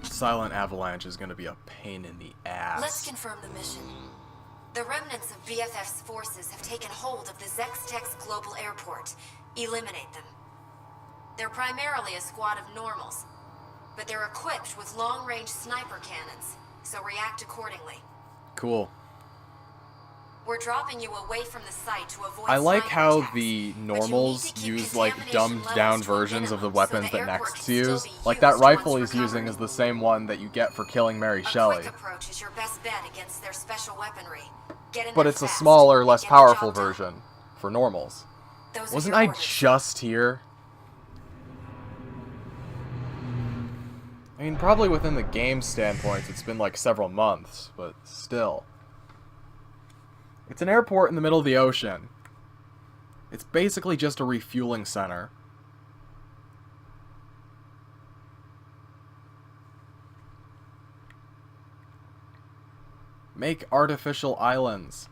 Silent Avalanche is going to be a pain in the ass. Let's confirm the mission. The remnants of BFF's forces have taken hold of the Zextex Global Airport. Eliminate them. They're primarily a squad of normals, but they're equipped with long-range sniper cannons, so react accordingly. Cool. We're dropping you away from the site to avoid I like sniper how attacks, the but you need normals to keep use like contamination dumbed down levels to a versions of the minimum so weapons the that airport Next can use. still be Like that used rifle once he's using recovered. is the same one that you get for killing Mary Shelley. A quick approach is your best bet against their special weaponry. Get in But there it's a fast smaller, and less get the job powerful done. version for normals. Those are Wasn't your I orders. just here? I mean, probably within the game standpoint, it's been like several months, but still. It's an airport in the middle of the ocean. It's basically just a refueling center. Make artificial islands.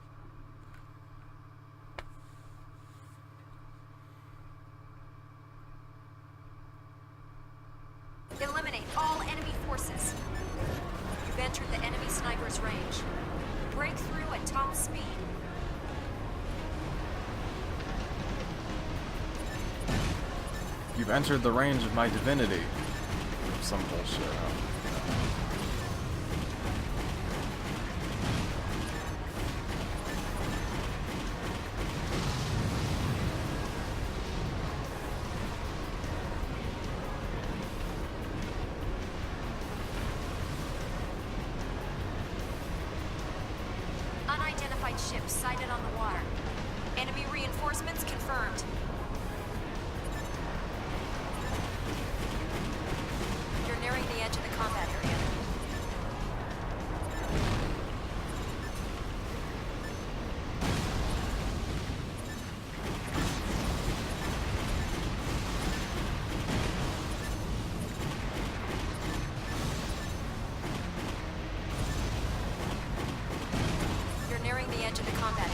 Eliminate all enemy forces. You've entered the enemy sniper's range. Break through at top speed. You've entered the range of my divinity. Some bullshit. Unidentified ship sighted on the water. Enemy reinforcements confirmed. You're nearing the edge of the combat area. You're nearing the edge of the combat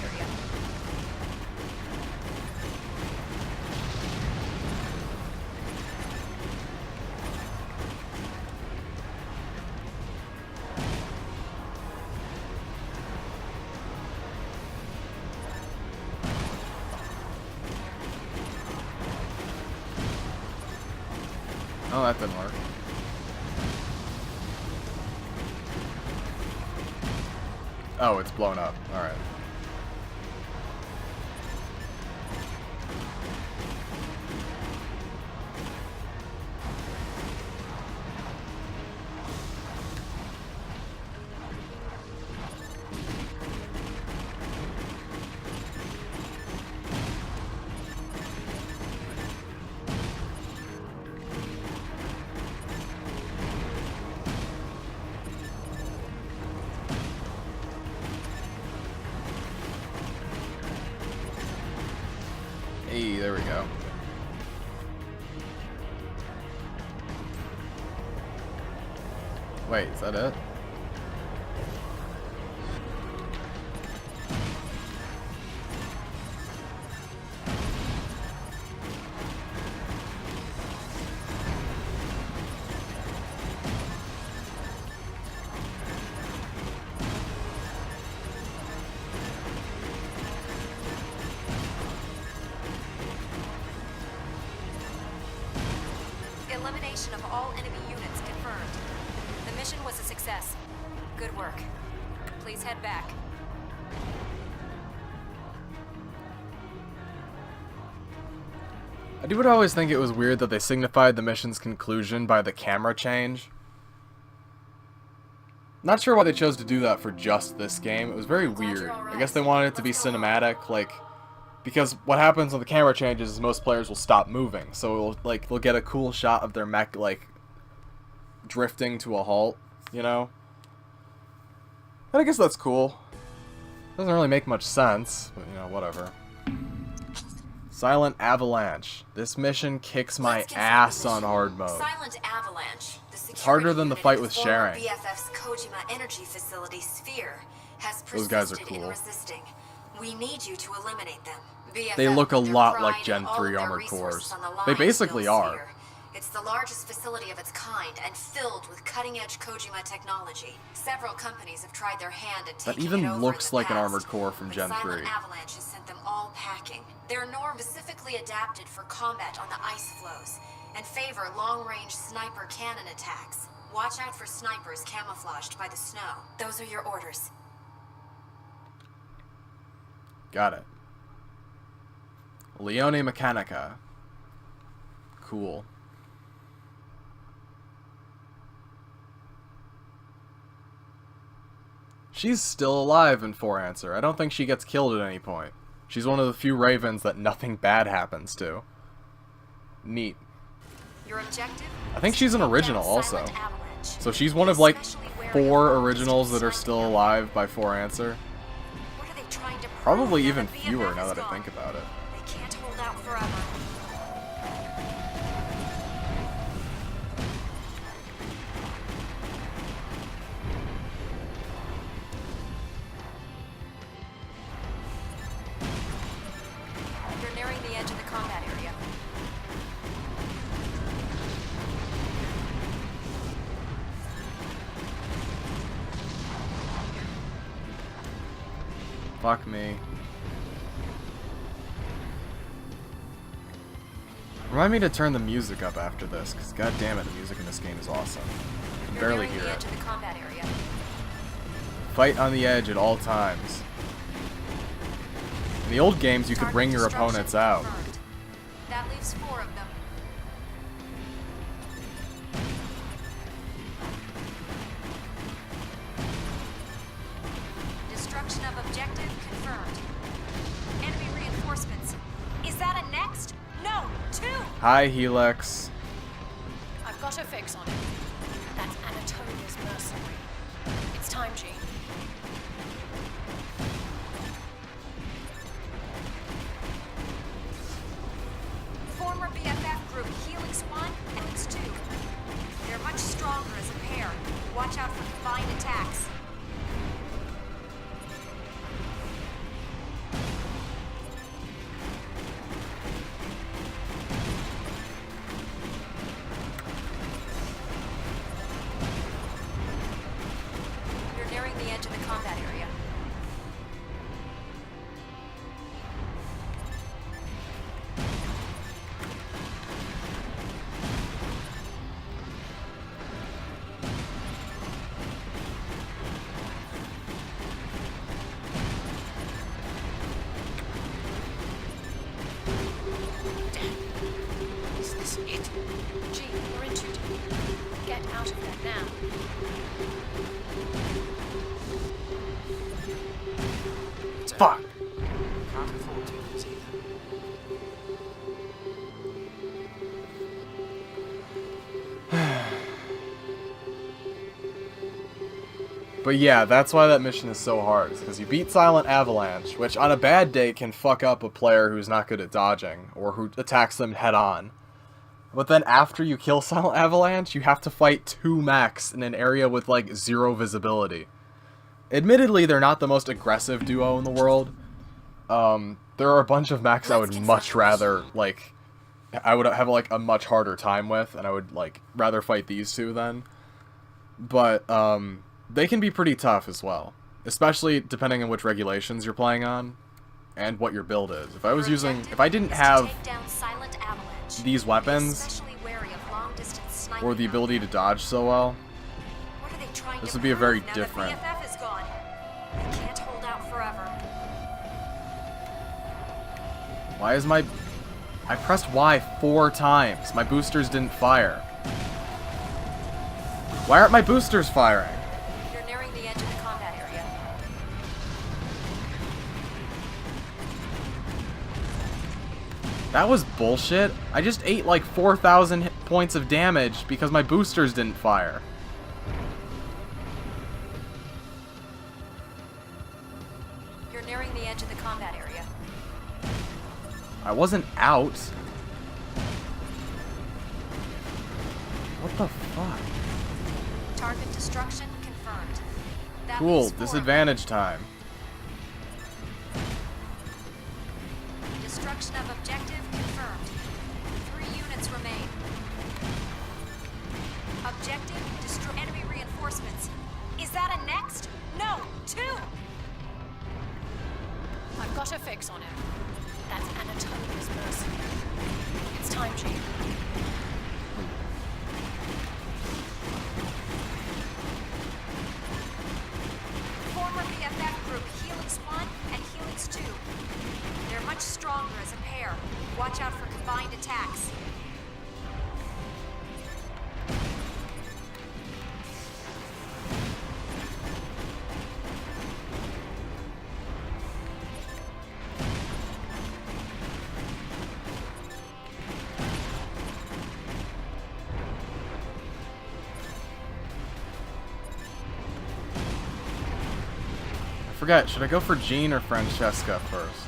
Oh, that didn't work. Oh, it's blown up. Alright. Hey, there we go. Wait, is that it? Elimination of all enemy units confirmed. The mission was a success. Good work. Please head back. I would always think it was weird that they signified the mission's conclusion by the camera change. Not sure why they chose to do that for just this game. It was very weird. I guess they wanted it to be cinematic, like, because what happens when the camera changes is most players will stop moving. So it'll, like, they'll get a cool shot of their mech, like, drifting to a halt, you know? And I guess that's cool. Doesn't really make much sense, but, you know, whatever. Silent Avalanche. This mission kicks my ass on hard mode. Silent Avalanche. It's harder than the fight with Sharing. Sharing. BFF's Kojima energy facility Sphere has Those guys are persisted in cool. resisting. We need you to eliminate them. BFF They look a put their lot like pride Gen and all 3 of their armored resources cores. on the line They to basically build are. Sphere. It's the largest facility of its kind and filled with cutting-edge Kojima technology. Several companies have tried their hand at That taking even it over looks in the like an past, armored core from but Gen 3. Silent Avalanche has sent them all packing. Their norms specifically adapted for combat on the ice floes and favor long-range sniper cannon attacks. Watch out for snipers camouflaged by the snow. Those are your orders. Got it. Leone Mechanica. Cool. She's still alive in 4 Answer. I don't think she gets killed at any point. She's one of the few Ravens that nothing bad happens to. Neat. Your objective? I think she's an original also. So she's one of like 4 originals that are still alive by 4 Answer. What are they trying to prove? Probably Now even that fewer BFF now is that I gone. think about it. They can't hold out forever. You're nearing the edge of the combat area. Fuck me. Remind me to turn the music up after this, because god damn it, the music in this game is awesome. I can You're barely nearing hear the it. edge of the combat area. Fight on the edge at all times. In the old games, you could Target bring your destruction opponents out. confirmed. That leaves 4 of them. Destruction of objective confirmed. Enemy reinforcements. Is that a next? No, 2! Hi, Helix. I've got a fix on it. That's Anatolia's mercenary. It's time, G. Former BFF group Helix 1 and Helix 2. They're much stronger as a pair. Watch out for combined attacks. You're nearing the edge of the combat area. Shit! Gee, we're in too deep. Get out of there now. Fuck. Can't afford to lose either. But yeah, that's why that mission is so hard, because you beat Silent Avalanche, which on a bad day can fuck up a player who's not good at dodging, or who attacks them head on. But then after you kill Silent Avalanche, you have to fight 2 mechs in an area with like 0 visibility. Admittedly, they're not the most aggressive duo in the world. There are a bunch of mechs I would much rather, like, I would have like a much harder time with, and I would like rather fight these 2 then. But, they can be pretty tough as well, especially depending on which regulations you're playing on and what your build is. If I didn't have these weapons or the ability to dodge so well, this would be a very different. Why is my... I pressed Y 4 times. My boosters didn't fire. Why aren't my boosters firing? That was bullshit. I just ate like 4,000 points of damage because my boosters didn't fire. You're nearing the edge of the combat area. I wasn't out. What the fuck? Target destruction confirmed. That Cool, means 4. disadvantage time. Destruction of objective confirmed. 3 units remain. Objective destroy enemy reinforcements. Is that a next? No, 2. I've got a fix on him. That's Anatolia's mercenary. It's time, Chief. Former BFF group Helix 1 and Helix 2. They're much stronger as a pair. Watch out for combined attacks. I forget, should I go for Jean or Francesca first?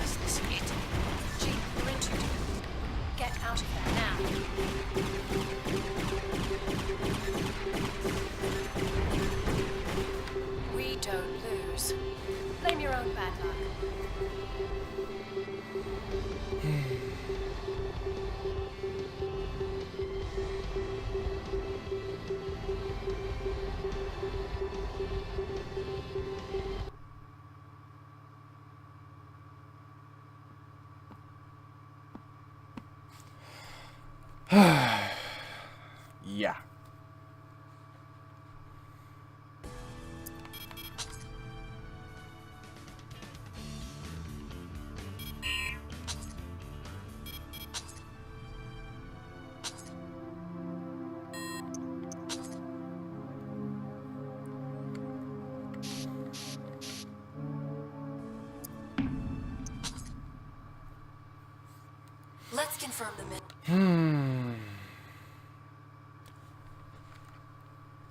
Is this it? Gee, we're in too deep. Get out of there now. We don't lose. Blame your own bad luck. Yeah. Let's confirm the mission.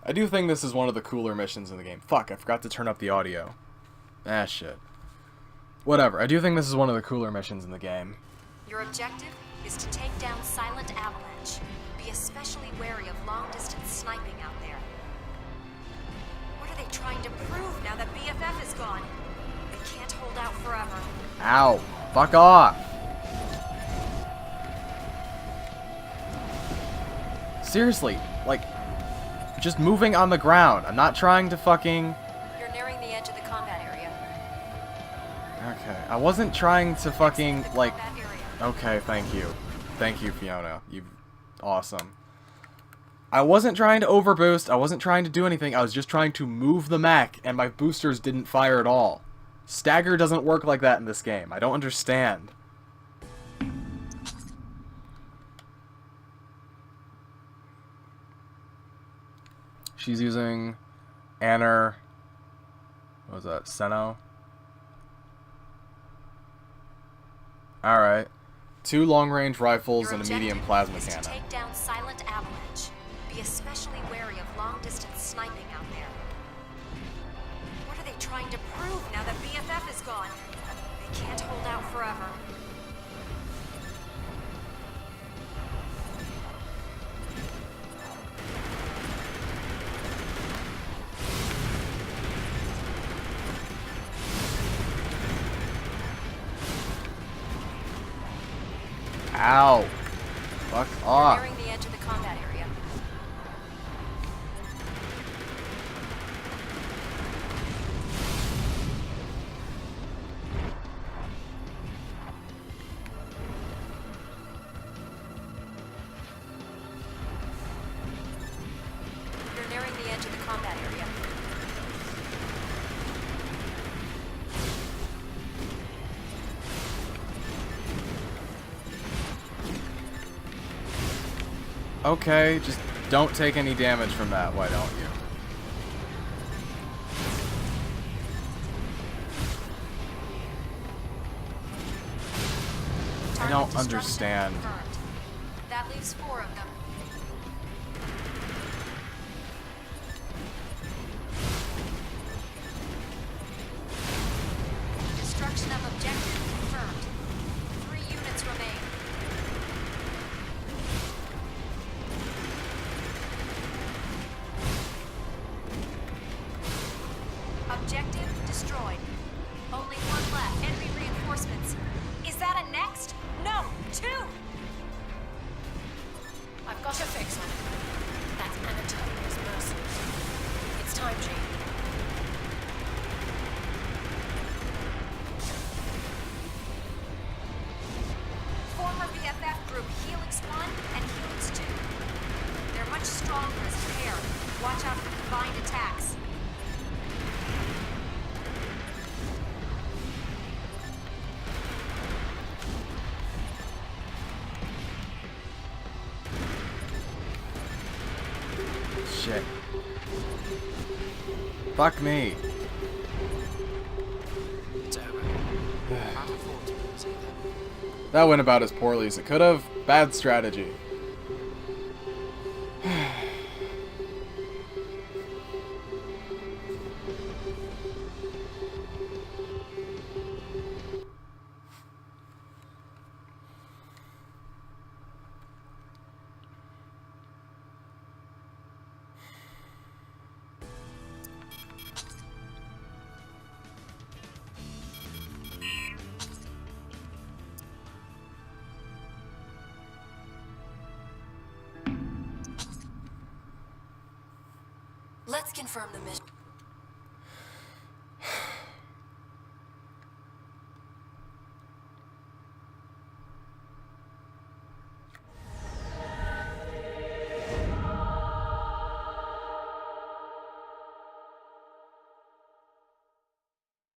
I do think this is one of the cooler missions in the game. Fuck, I forgot to turn up the audio. Ah, shit. Whatever, I do think this is one of the cooler missions in the game. Your objective is to take down Silent Avalanche. Be especially wary of long-distance sniping out there. What are they trying to prove now that BFF is gone? They can't hold out forever. Ow. Fuck off. Seriously, like, just moving on the ground. I'm not trying to fucking... You're nearing the edge of the combat area. Okay, I wasn't trying to fucking, The like... combat area. Okay, thank you. Thank you, Fiona. You've... Awesome. I wasn't trying to overboost, I wasn't trying to do anything, I was just trying to move the mech, and my boosters didn't fire at all. Stagger doesn't work like that in this game. I don't understand. She's using Anner... What was that? Seno? Alright. 2 long-range rifles Your and a medium objective plasma is to cannon. take down Silent Avalanche. Be especially wary of long-distance sniping out there. What are they trying to prove now that BFF is gone? They can't hold out forever. Ow! Fuck You're off. nearing the edge of the combat area. You're nearing the edge of the combat area. Okay, just don't take any damage from that, why don't you? I don't Target destruction understand. confirmed. That leaves 4 of them. Destruction of objective confirmed. 3 units remain. Objective destroyed. Only 1 left. Enemy reinforcements. Is that a next? No, 2! I've got a fix on it. That's Anatolia's mercenaries. It's time, Jean. Former BFF group Helix 1 and Helix 2. They're much stronger as a pair. Watch out for combined attacks. Shit. Fuck me. It's over. Can't afford to lose either. That went about as poorly as it could have. Bad strategy. Let's confirm the mission.